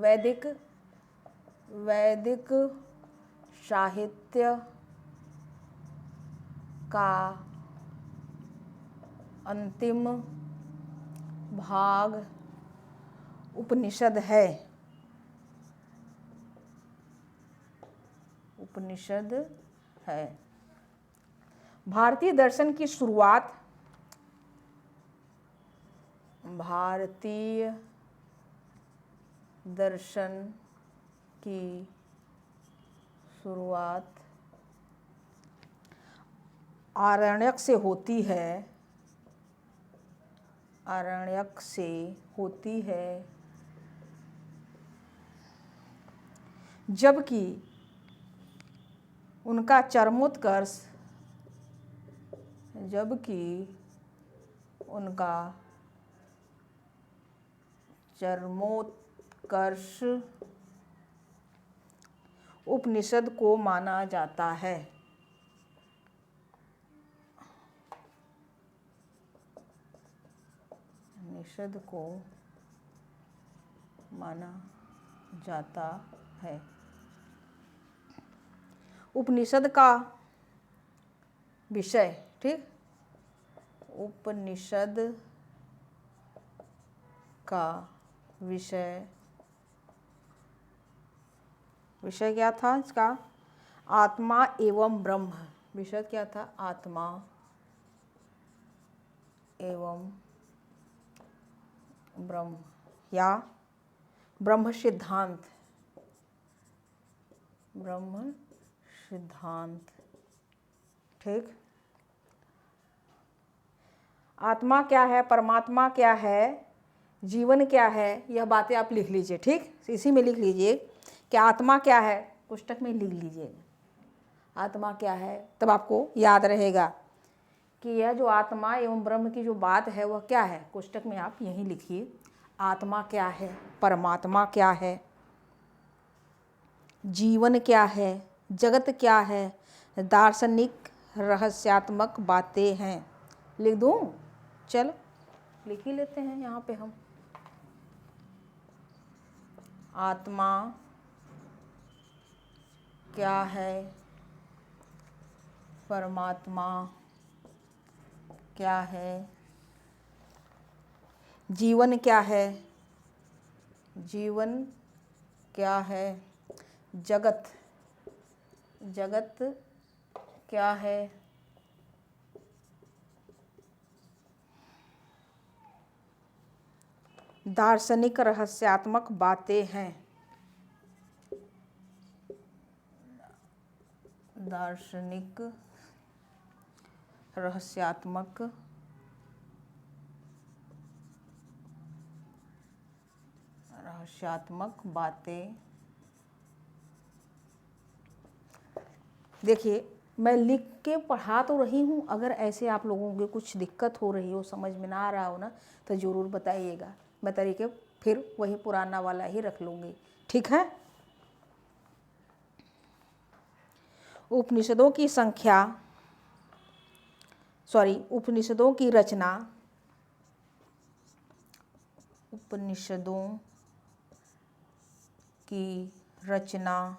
वैदिक साहित्य का अंतिम भाग उपनिषद है। उपनिषद है। भारतीय दर्शन की शुरुआत, भारतीय दर्शन की शुरुआत आरण्यक से होती है। आरण्यक से होती है, जबकि उनका चरमोत्कर्ष, जबकि उनका चरमोत्कर्ष उपनिषद को माना जाता है। उपनिषद को माना जाता है। उपनिषद का विषय, ठीक, उपनिषद का विषय क्या था इसका? आत्मा एवं ब्रह्म। विषय क्या था? आत्मा एवं ब्रह्म, या ब्रह्म सिद्धांत। ब्रह्म सिद्धांत, ठीक। आत्मा क्या है, परमात्मा क्या है, जीवन क्या है, यह बातें आप लिख लीजिए, ठीक। इसी में लिख लीजिए कि आत्मा क्या है, पुस्तक में लिख लीजिए आत्मा क्या है, तब आपको याद रहेगा कि यह जो आत्मा एवं ब्रह्म की जो बात है वह क्या है। पुस्तक में आप यही लिखिए, आत्मा क्या है, परमात्मा क्या है, जीवन क्या है, जगत क्या है, दार्शनिक रहस्यात्मक बातें हैं। लिख दूं? चलो लिख ही लेते हैं यहाँ पे हम। आत्मा क्या है, परमात्मा क्या है, जीवन क्या है, जीवन क्या है, जगत क्या है, दार्शनिक रहस्यात्मक बातें हैं। दार्शनिक रहस्यात्मक बातें। देखिए, मैं लिख के पढ़ा तो रही हूँ, अगर ऐसे आप लोगों को कुछ दिक्कत हो रही हो, समझ में ना आ रहा हो ना, तो ज़रूर बताइएगा। मैं तरीके फिर वही पुराना वाला ही रख लूँगी, ठीक है। उपनिषदों की संख्या, उपनिषदों की रचना, उपनिषदों की रचना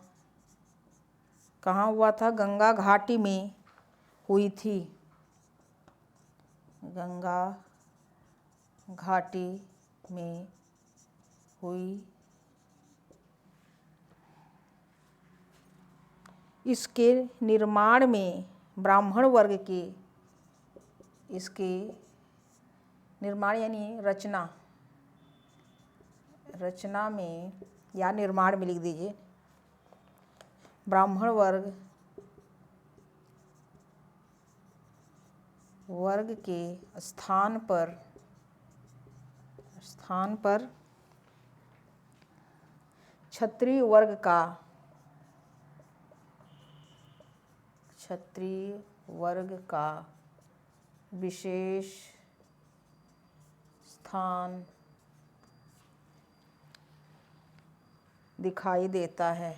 कहाँ हुआ था? गंगा घाटी में हुई थी। गंगा घाटी में हुई। इसके निर्माण में ब्राह्मण वर्ग के, इसके निर्माण यानी रचना में या निर्माण में लिख दीजिए, ब्राह्मण वर्ग के स्थान पर क्षत्रिय वर्ग का विशेष स्थान दिखाई देता है।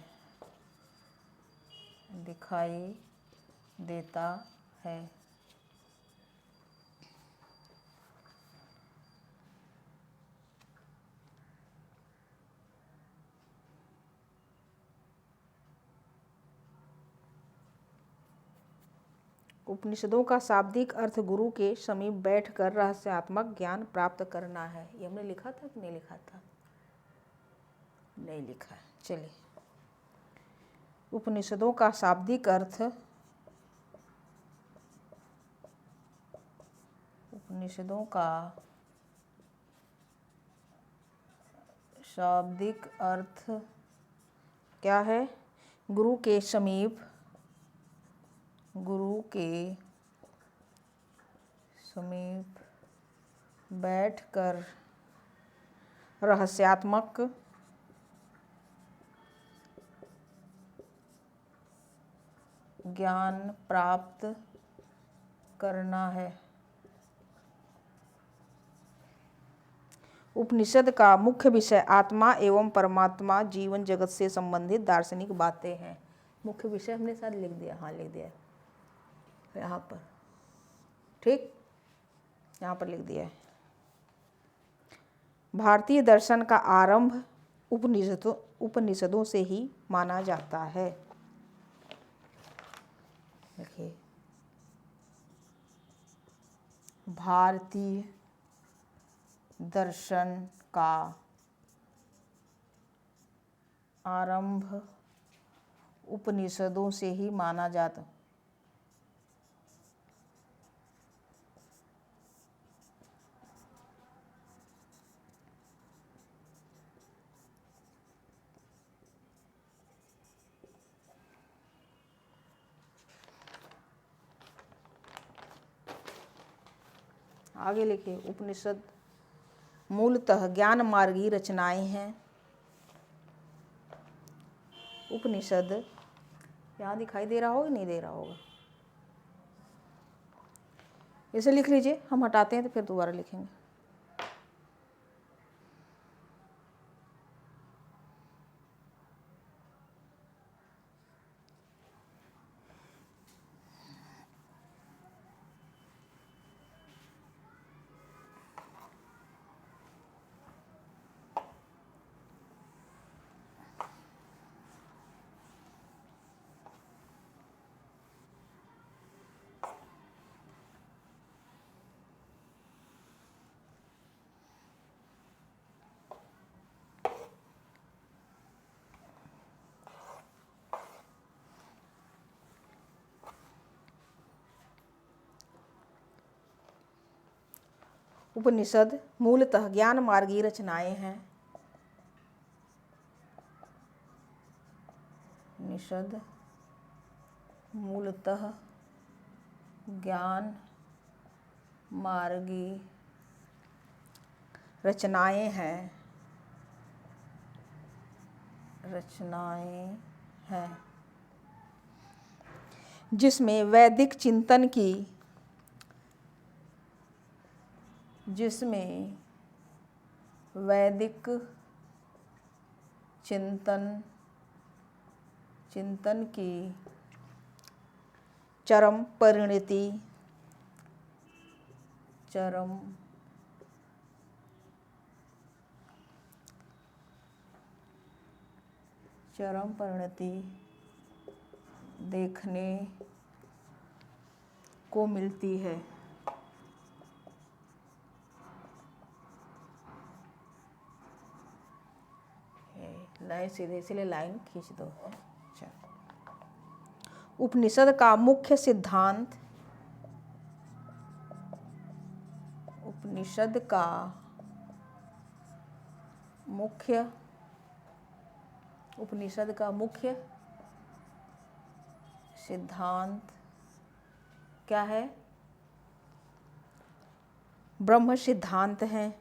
उपनिषदों का शाब्दिक अर्थ गुरु के समीप बैठकर रहस्यात्मक ज्ञान प्राप्त करना है। ये हमने लिखा था कि नहीं लिखा था? नहीं लिखा। चलिए, उपनिषदों का शाब्दिक अर्थ, उपनिषदों का शाब्दिक अर्थ क्या है? गुरु के समीप, गुरु के समीप बैठकर रहस्यात्मक ज्ञान प्राप्त करना है। उपनिषद का मुख्य विषय आत्मा एवं परमात्मा, जीवन जगत से संबंधित दार्शनिक बातें हैं। मुख्य विषय हमने शायद लिख दिया, हाँ लिख दिया यहाँ पर, ठीक, यहाँ पर लिख दिया है। भारतीय दर्शन का आरंभ उपनिषदों से ही माना जाता है। देखिए, भारतीय दर्शन का आरंभ उपनिषदों से ही माना जाता। आगे लिखिए, उपनिषद मूलतः ज्ञान मार्गी रचनाएं हैं। उपनिषद यहाँ दिखाई दे रहा होगा, नहीं दे रहा होगा, इसे लिख लीजिए, हम हटाते हैं तो फिर दोबारा लिखेंगे। उपनिषद मूलतः ज्ञान मार्गी रचनाएं हैं। उपनिषद मूलतः ज्ञान मार्गी रचनाएं हैं, जिसमें वैदिक चिंतन की, जिसमें वैदिक चिंतन की चरम परिणति, देखने को मिलती है। लाइन सीधे, इसलिए लाइन खींच दो। अच्छा, उपनिषद का मुख्य सिद्धांत, उपनिषद का मुख्य सिद्धांत क्या है? ब्रह्म सिद्धांत है।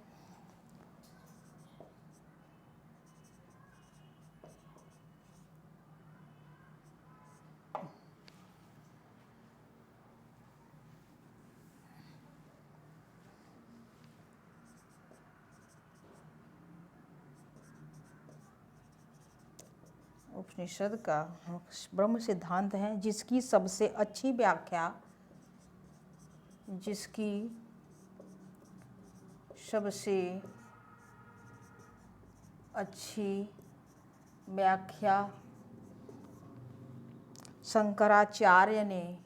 उपनिषद का ब्रह्म सिद्धांत है, जिसकी सबसे अच्छी व्याख्या शंकराचार्य ने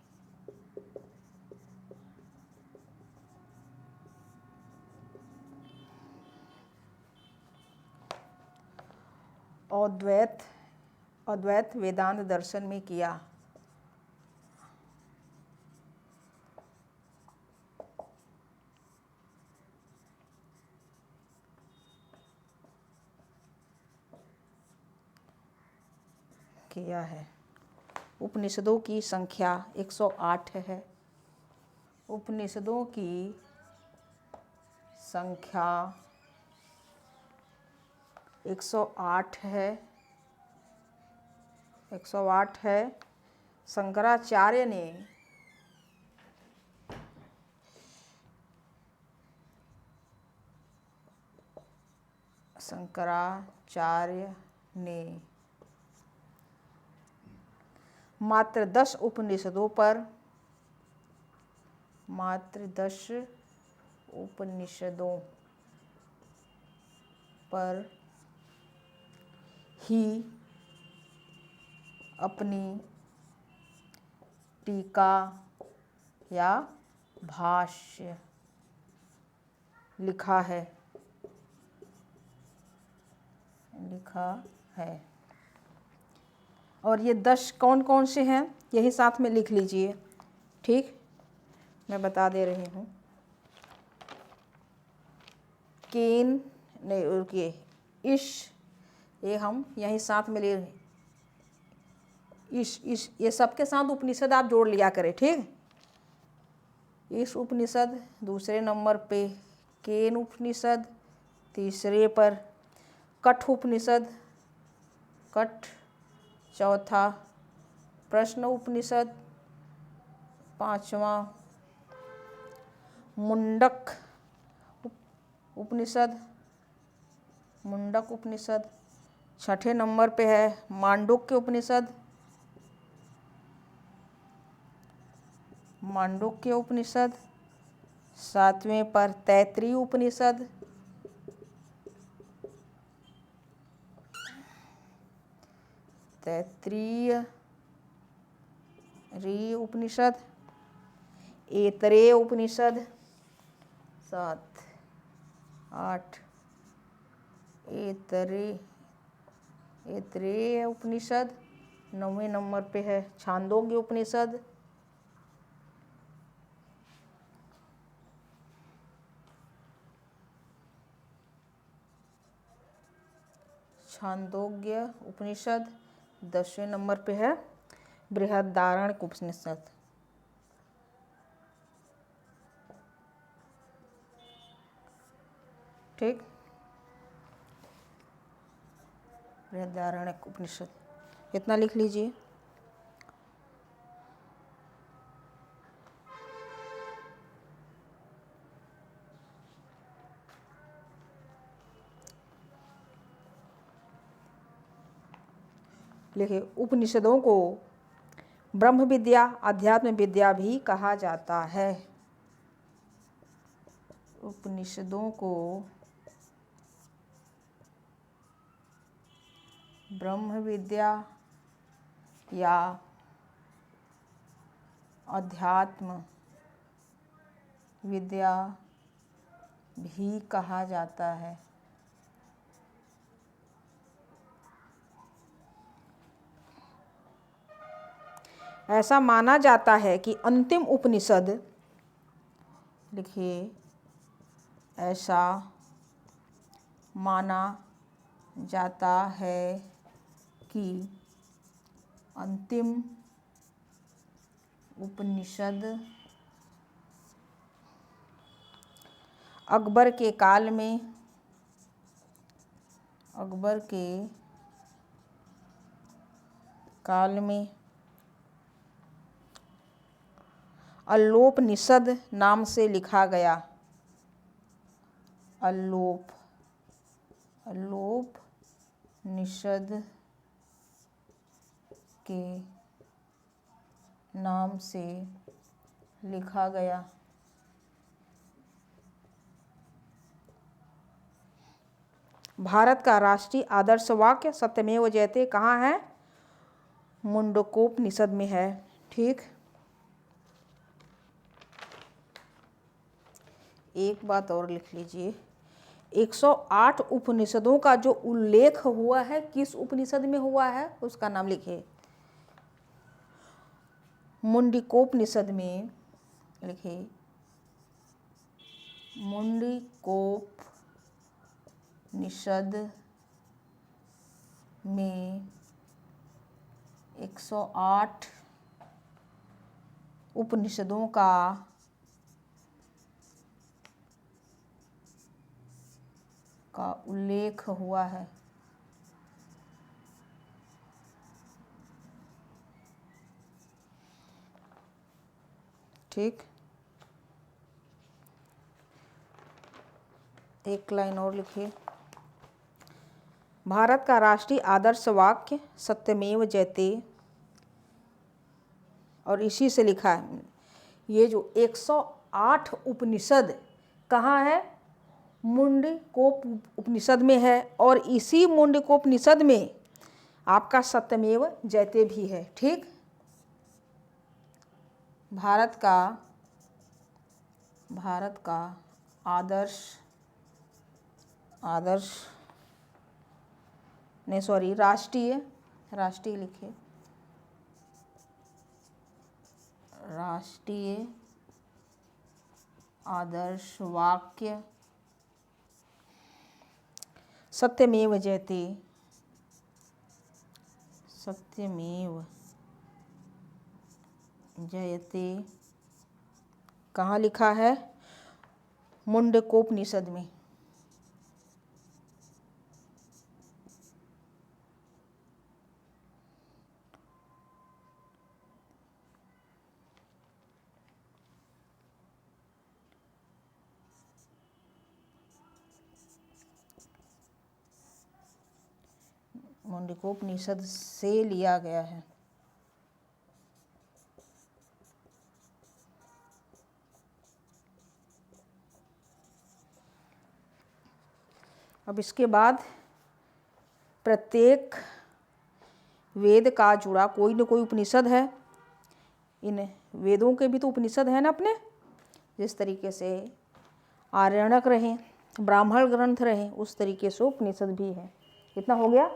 अद्वैत वेदांत दर्शन में किया। है। उपनिषदों की संख्या 108 है। उपनिषदों की संख्या 108 है। 108 है। शंकराचार्य ने मात्र 10 उपनिषदों पर ही अपनी टीका या भाष्य लिखा है। और ये 10 कौन कौन से हैं यही साथ में लिख लीजिए। ठीक, मैं बता दे रही हूँ। केन नहीं, रुकिए, ये हम यहीं साथ में ले, ये सबके साथ उपनिषद आप जोड़ लिया करें। ठीक, इस उपनिषद दूसरे नंबर पे, केन उपनिषद तीसरे पर, कठ उपनिषद, कठ चौथा, प्रश्न उपनिषद पांचवा, मुंडक उपनिषद छठे नंबर पे है, मांडुक्य उपनिषद सातवें पर, तैत्तिरीय उपनिषद ऐतरेय उपनिषद 7 8, ऐतरेय उपनिषद 9वें नंबर पे है, छांदोग्य उपनिषद छांदोग्य उपनिषद 10वें नंबर पे है, बृहदारण्यक उपनिषद। ठीक, बृहदारण्यक उपनिषद इतना लिख लीजिए। लिखे, उपनिषदों को ब्रह्म विद्या, अध्यात्म विद्या भी कहा जाता है। उपनिषदों को ब्रह्म विद्या या अध्यात्म विद्या भी कहा जाता है। ऐसा माना जाता है कि अंतिम उपनिषद, लिखिए, ऐसा माना जाता है कि अंतिम उपनिषद अकबर के काल में अल्लोपनिषद नाम से लिखा गया। अल्लोपनिषद के नाम से लिखा गया। भारत का राष्ट्रीय आदर्श वाक्य सत्यमेव जयते कहाँ है? मुंडकोपनिषद में है। ठीक, एक बात और लिख लीजिए, 108 उपनिषदों का जो उल्लेख हुआ है, किस उपनिषद में हुआ है उसका नाम लिखिए। मुंडिकोपनिषद में लिखिए, मुंडिकोपनिषद में 108 उपनिषदों का उल्लेख हुआ है। ठीक, एक लाइन और लिखिए। भारत का राष्ट्रीय आदर्श वाक्य सत्यमेव जयते, और इसी से लिखा है। ये जो 108 उपनिषद कहाँ है? मुंडकोप उपनिषद में है, और इसी मुंडकोपनिषद में आपका सत्यमेव जयते भी है। ठीक, भारत का आदर्श नहीं, सॉरी, राष्ट्रीय लिखिए, राष्ट्रीय आदर्श वाक्य सत्यमेव जयते, सत्यमेव जयते कहाँ लिखा है? मुंडकोपनिषद में। मुंडकोपनिषद से लिया गया है। अब इसके बाद प्रत्येक वेद का जुड़ा कोई न कोई उपनिषद है। इन वेदों के भी तो उपनिषद है ना अपने, जिस तरीके से आरण्यक रहे, ब्राह्मण ग्रंथ रहे, उस तरीके से उपनिषद भी है। कितना हो गया?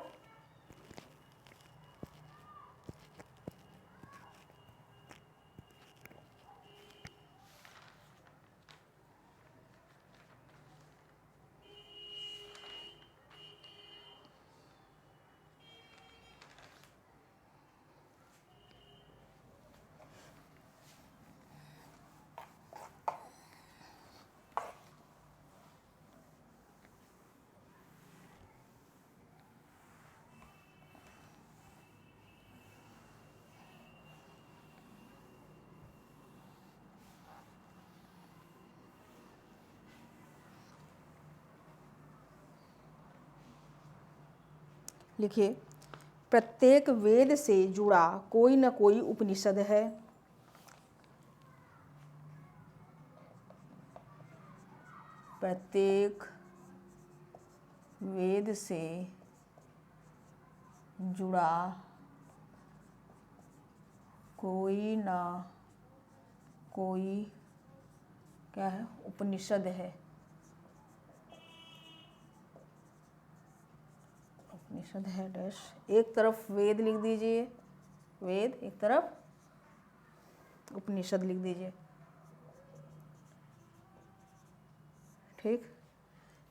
लिखिए, प्रत्येक वेद से जुड़ा कोई न कोई उपनिषद है। प्रत्येक वेद से जुड़ा कोई न कोई क्या है? उपनिषद है। उपनिषद है डैश, एक तरफ वेद लिख दीजिए, वेद, एक तरफ उपनिषद लिख दीजिए। ठीक,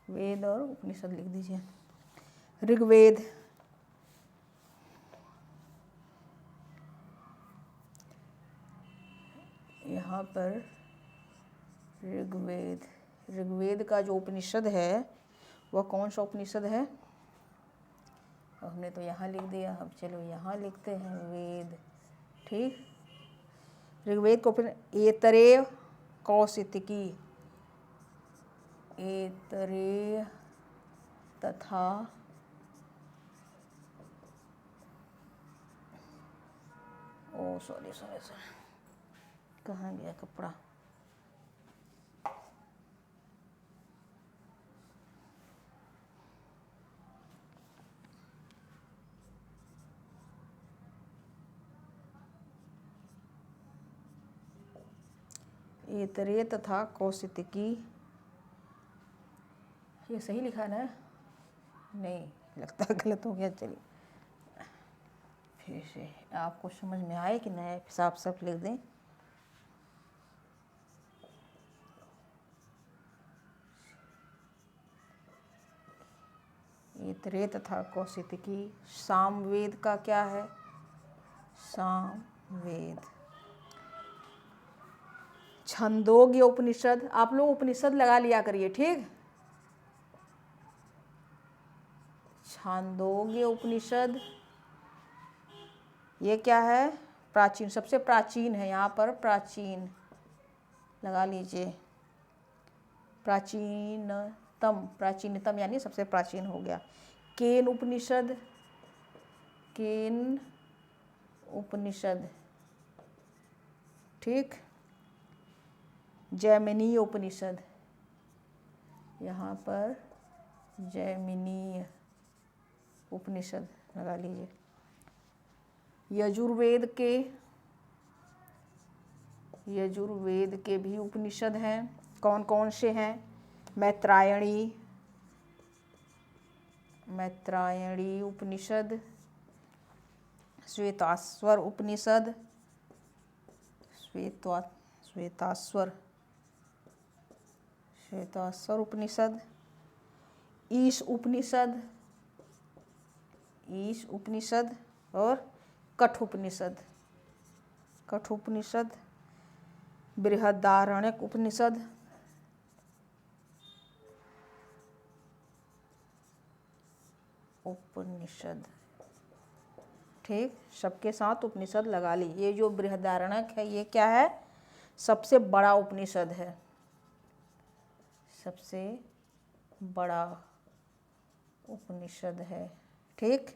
वेद और उपनिषद लिख दीजिए। ऋग्वेद, यहाँ पर ऋग्वेद का जो उपनिषद है वह कौन सा उपनिषद है? हमने तो यहाँ लिख दिया, अब चलो यहाँ लिखते हैं वेद। ठीक, ऋग्वेद को ऐतरेय कौशितकी, ऐतरेय तथा सॉरी कहाँ गया कपड़ा? ऐतरेय तथा कौशितकी ये सही लिखा है ना? नहीं लगता गलत हो गया। चलिए फिर से आपको समझ में आए कि नया हिसाब सब लिख दें। इतरे तथा कौशिकी। सामवेद का क्या है? सामवेद। छंदोग्य उपनिषद। आप लोग उपनिषद लगा लिया करिए, ठीक। छांदोग्य उपनिषद ये क्या है? प्राचीन, सबसे प्राचीन है। यहाँ पर प्राचीन लगा लीजिए। प्राचीनतम, प्राचीनतम यानी सबसे प्राचीन हो गया। केन उपनिषद। केन उपनिषद, ठीक। जैमिनीय उपनिषद, यहाँ पर जैमिनीय उपनिषद लगा लीजिए। यजुर्वेद के, यजुर्वेद के भी उपनिषद हैं। कौन कौन से हैं? मैत्रायणी, मैत्रायणी उपनिषद, श्वेताश्वर उपनिषद, श्वेताश्वर, श्वेताश्वर उपनिषद, ईश उपनिषद, ईश उपनिषद, और कठोपनिषद, कठोपनिषद, बृहदारण्यक उपनिषद, उपनिषद, ठीक। सबके साथ उपनिषद लगा ली। ये जो बृहदारण्यक है ये क्या है? सबसे बड़ा उपनिषद है, सबसे बड़ा उपनिषद है, ठीक।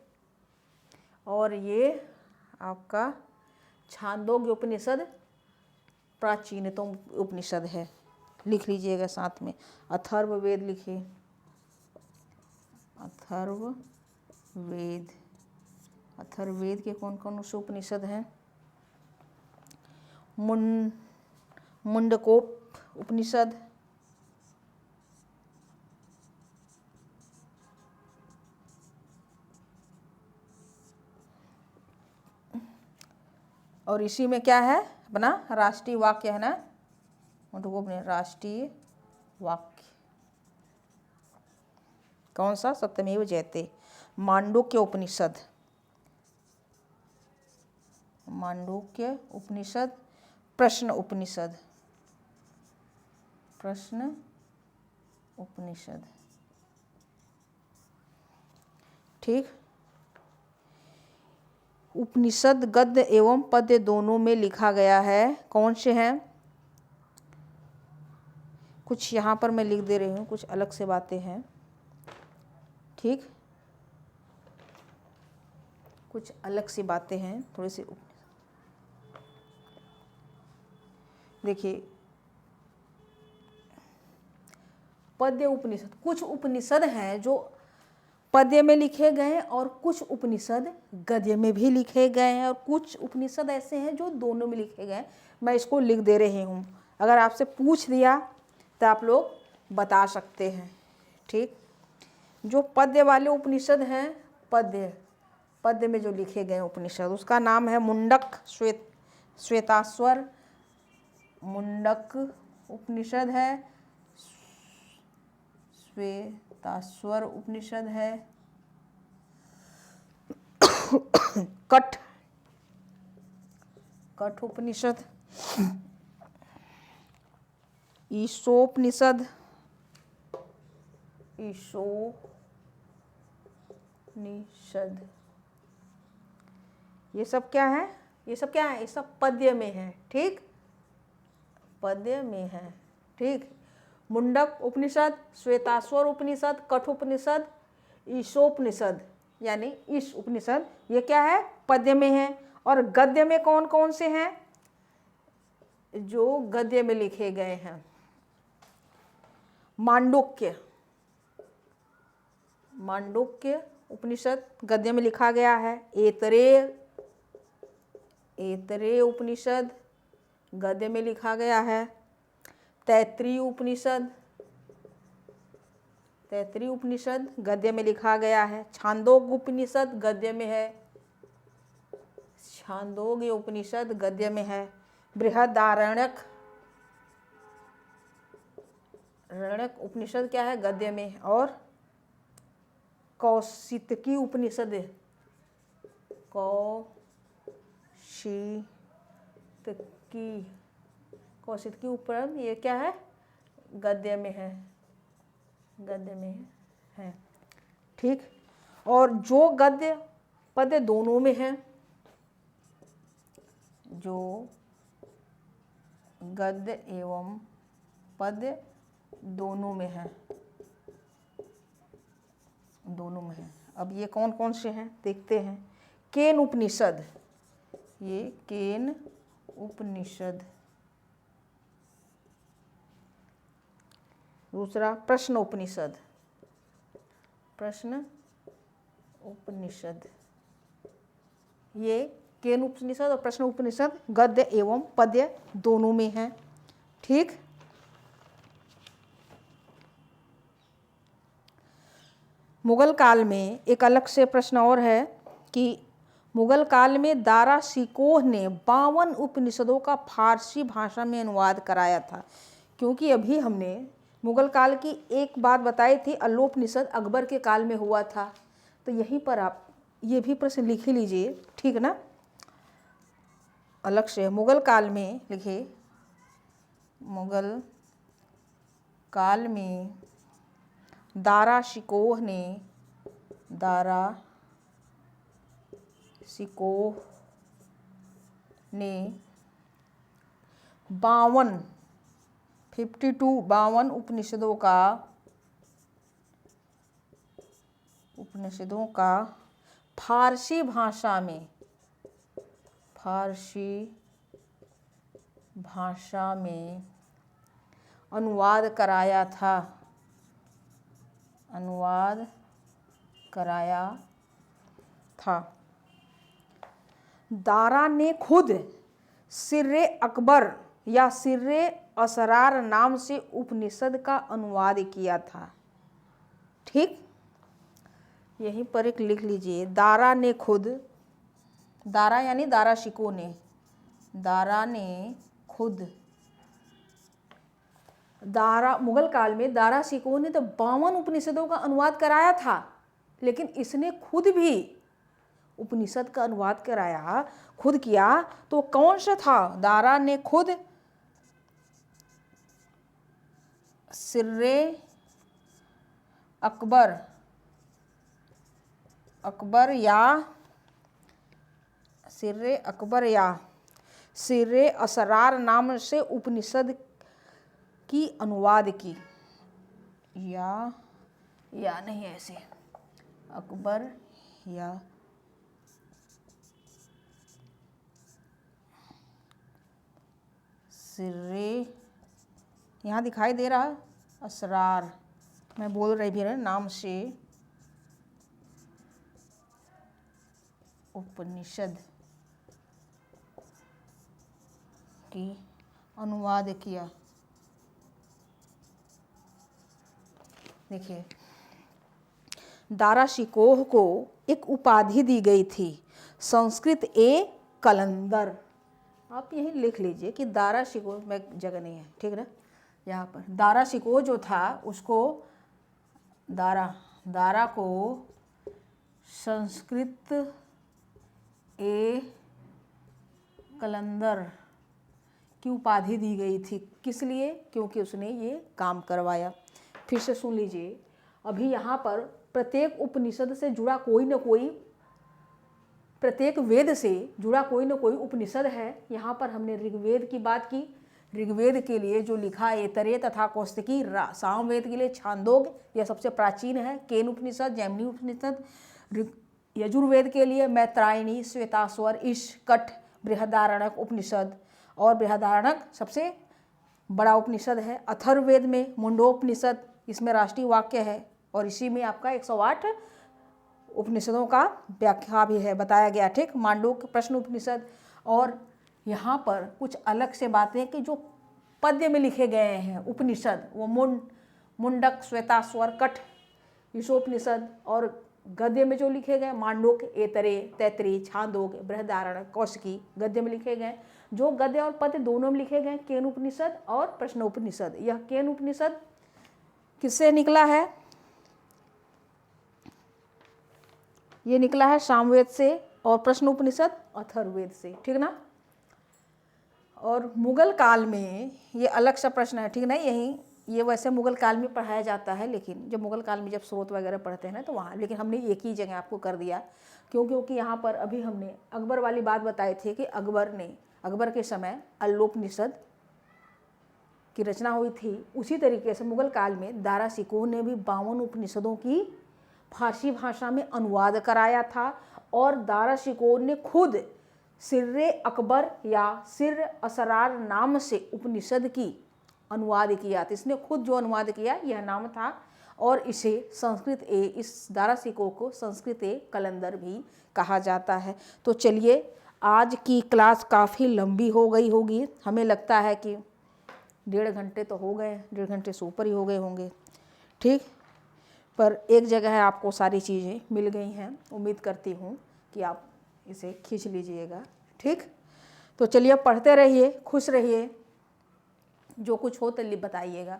और ये आपका छांदोग्य उपनिषद प्राचीनतम उपनिषद है। लिख लीजिएगा साथ में। अथर्ववेद लिखिए। अथर्ववेद, अथर्ववेद के कौन कौन से उपनिषद हैं? मुंडकोप उपनिषद, और इसी में क्या है? अपना राष्ट्रीय वाक्य है ना, मुंडकोप में राष्ट्रीय वाक्य कौन सा? सत्यमेव जयते। मांडूक्य उपनिषद, मांडूक्य उपनिषद, प्रश्न उपनिषद, प्रश्न उपनिषद, ठीक। उपनिषद गद्य एवं पद्य दोनों में लिखा गया है। कौन से हैं? कुछ यहाँ पर मैं लिख दे रही हूँ, कुछ अलग से बातें हैं, ठीक। कुछ अलग सी बातें हैं थोड़ी सी। देखिए पद्य उपनिषद, कुछ उपनिषद हैं जो पद्य में लिखे गए हैं और कुछ उपनिषद गद्य में भी लिखे गए हैं, और कुछ उपनिषद ऐसे हैं जो दोनों में लिखे गए हैं। मैं इसको लिख दे रही हूँ, अगर आपसे पूछ दिया तो आप लोग बता सकते हैं, ठीक। जो पद्य वाले उपनिषद हैं, पद्य में जो लिखे गए उपनिषद, उसका नाम है मुंडक, श्वेताश्वर मुंडक उपनिषद है, श्वेताश्वर उपनिषद है, कठ उपनिषद, ईशोपनिषद, ईशोपनिषद, ये सब क्या है? ये सब क्या है? ये सब पद्य में है, ठीक। पद्य में है, ठीक। मुंडक उपनिषद, श्वेताश्वर उपनिषद, कठोपनिषद, ईशोपनिषद यानी ईश उपनिषद, ये क्या है? पद्य में है। और गद्य में कौन कौन से हैं? जो गद्य में लिखे गए हैं, मांडूक्य, मांडूक्य उपनिषद गद्य में लिखा गया है। ऐतरेय उपनिषद गद्य में लिखा गया है। तैत्तिरीय उपनिषद तैत्तिरीय उपनिषद गद्य में लिखा गया है। छांदोग्य उपनिषद गद्य में है। छांदोग्य उपनिषद गद्य में है। बृहदारण्यक उपनिषद क्या है? गद्य में। और कौशितकी उपनिषद, कौशितकी उपनिषद ये क्या है? गद्य में है। गद्य में है, ठीक। और जो गद्य पद्य दोनों में है, जो गद्य एवं पद्य दोनों में है, दोनों में है। अब ये कौन कौन से हैं देखते हैं। केन उपनिषद, ये केन उपनिषद। दूसरा प्रश्न उपनिषद, प्रश्न उपनिषद। ये केन उपनिषद और प्रश्न उपनिषद गद्य एवं पद्य दोनों में है, ठीक। मुगल काल में एक अलग से प्रश्न और है कि मुगल काल में दारा शिकोह ने 52 उपनिषदों का फारसी भाषा में अनुवाद कराया था। क्योंकि अभी हमने मुगल काल की एक बात बताई थी, अल्लोपनिषद अकबर के काल में हुआ था। तो यहीं पर आप ये भी प्रश्न लिख ही लीजिए, ठीक ना। अलग से मुगल काल में लिखे, मुगल काल में दारा शिकोह ने 52 उपनिषदों का फारसी भाषा में अनुवाद कराया था। दारा ने खुद सिर्रे अकबर या सिर्रे असरार नाम से उपनिषद का अनुवाद किया था, ठीक। यहीं पर एक लिख लीजिए, दारा ने खुद, दारा यानी दारा शिकोह ने, दारा ने खुद, दारा मुगल काल में दारा शिकोह ने तो 52 उपनिषदों का अनुवाद कराया था, लेकिन इसने खुद भी उपनिषद का अनुवाद कराया, खुद किया। तो कौन सा था? दारा ने खुद सिर्रे अकबर या सिर्रे असरार नाम से उपनिषद की अनुवाद की, या नहीं, ऐसे अकबर या सिर्रे, यहाँ दिखाई दे रहा असरार, मैं बोल रही भी नाम से उपनिषद की अनुवाद किया। देखिए, दारा शिकोह को एक उपाधि दी गई थी, संस्कृत ए कलंदर। आप यही लिख लीजिए कि दारा शिकोह में जगह नहीं है, ठीक ना। यहाँ पर दारा शिकोह जो था उसको दारा को संस्कृत ए कलंदर की उपाधि दी गई थी। किस लिए? क्योंकि उसने ये काम करवाया। फिर से सुन लीजिए, अभी यहाँ पर प्रत्येक उपनिषद से जुड़ा कोई न कोई, प्रत्येक वेद से जुड़ा कोई न कोई उपनिषद है। यहाँ पर हमने ऋग्वेद की बात की, ऋग्वेद के लिए जो लिखा ऐतरेय तथा कौशिकी, सामवेद के लिए छांदोग्य, यह सबसे प्राचीन है, केन उपनिषद, जैमिनी उपनिषद, यजुर्वेद के लिए मैत्रायणी, श्वेताश्वर, ईश, कठ, बृहदारण्यक उपनिषद, और बृहदारण्यक सबसे बड़ा उपनिषद है। अथर्ववेद में मुंडोपनिषद, इसमें राष्ट्रीय वाक्य है, और इसी में आपका 108 उपनिषदों का व्याख्या भी है, बताया गया, ठीक। मांडूक्य, प्रश्न उपनिषद। और यहाँ पर कुछ अलग से बातें कि जो पद्य में लिखे गए हैं उपनिषद, वो मुंडक, श्वेताश्वर, कठ ईशोपनिषद और गद्य में जो लिखे गए मांडूक्य, ऐतरेय, तैत्तिरीय, छांदोग्य, बृहदारण्यक, कौशिकी गद्य में लिखे गए। जो गद्य और पद्य दोनों में लिखे गए केन उपनिषद और प्रश्नोपनिषद। यह केन उपनिषद किससे निकला है? ये निकला है सामवेद से और प्रश्नोपनिषद अथर्ववेद से, ठीक ना। और मुगल काल में ये अलग सा प्रश्न है, ठीक ना। यही ये वैसे मुगल काल में पढ़ाया जाता है, लेकिन जब मुगल काल में जब स्रोत वगैरह पढ़ते हैं ना तो वहाँ, लेकिन हमने एक ही जगह आपको कर दिया क्योंकि यहाँ पर अभी हमने अकबर वाली बात बताई थी कि अकबर के समय अल्लोपनिषद की रचना हुई थी। उसी तरीके से मुगल काल में दारा शिकोह ने भी 52 उपनिषदों की फारसी भाषा में अनुवाद कराया था और दारा शिकोह ने खुद सिर्रे अकबर या सिर्र असरार नाम से उपनिषद की अनुवाद किया था। इसने खुद जो अनुवाद किया यह नाम था और इसे इस दारा शिकोह को संस्कृत कलंदर भी कहा जाता है। तो चलिए, आज की क्लास काफ़ी लंबी हो गई होगी, हमें लगता है कि 1.5 घंटे तो हो गए, 1.5 घंटे से ऊपर ही हो गए होंगे, ठीक। पर एक जगह है आपको सारी चीज़ें मिल गई हैं, उम्मीद करती हूँ कि आप इसे खींच लीजिएगा, ठीक। तो चलिए, पढ़ते रहिए, खुश रहिए, जो कुछ हो तो बताइएगा।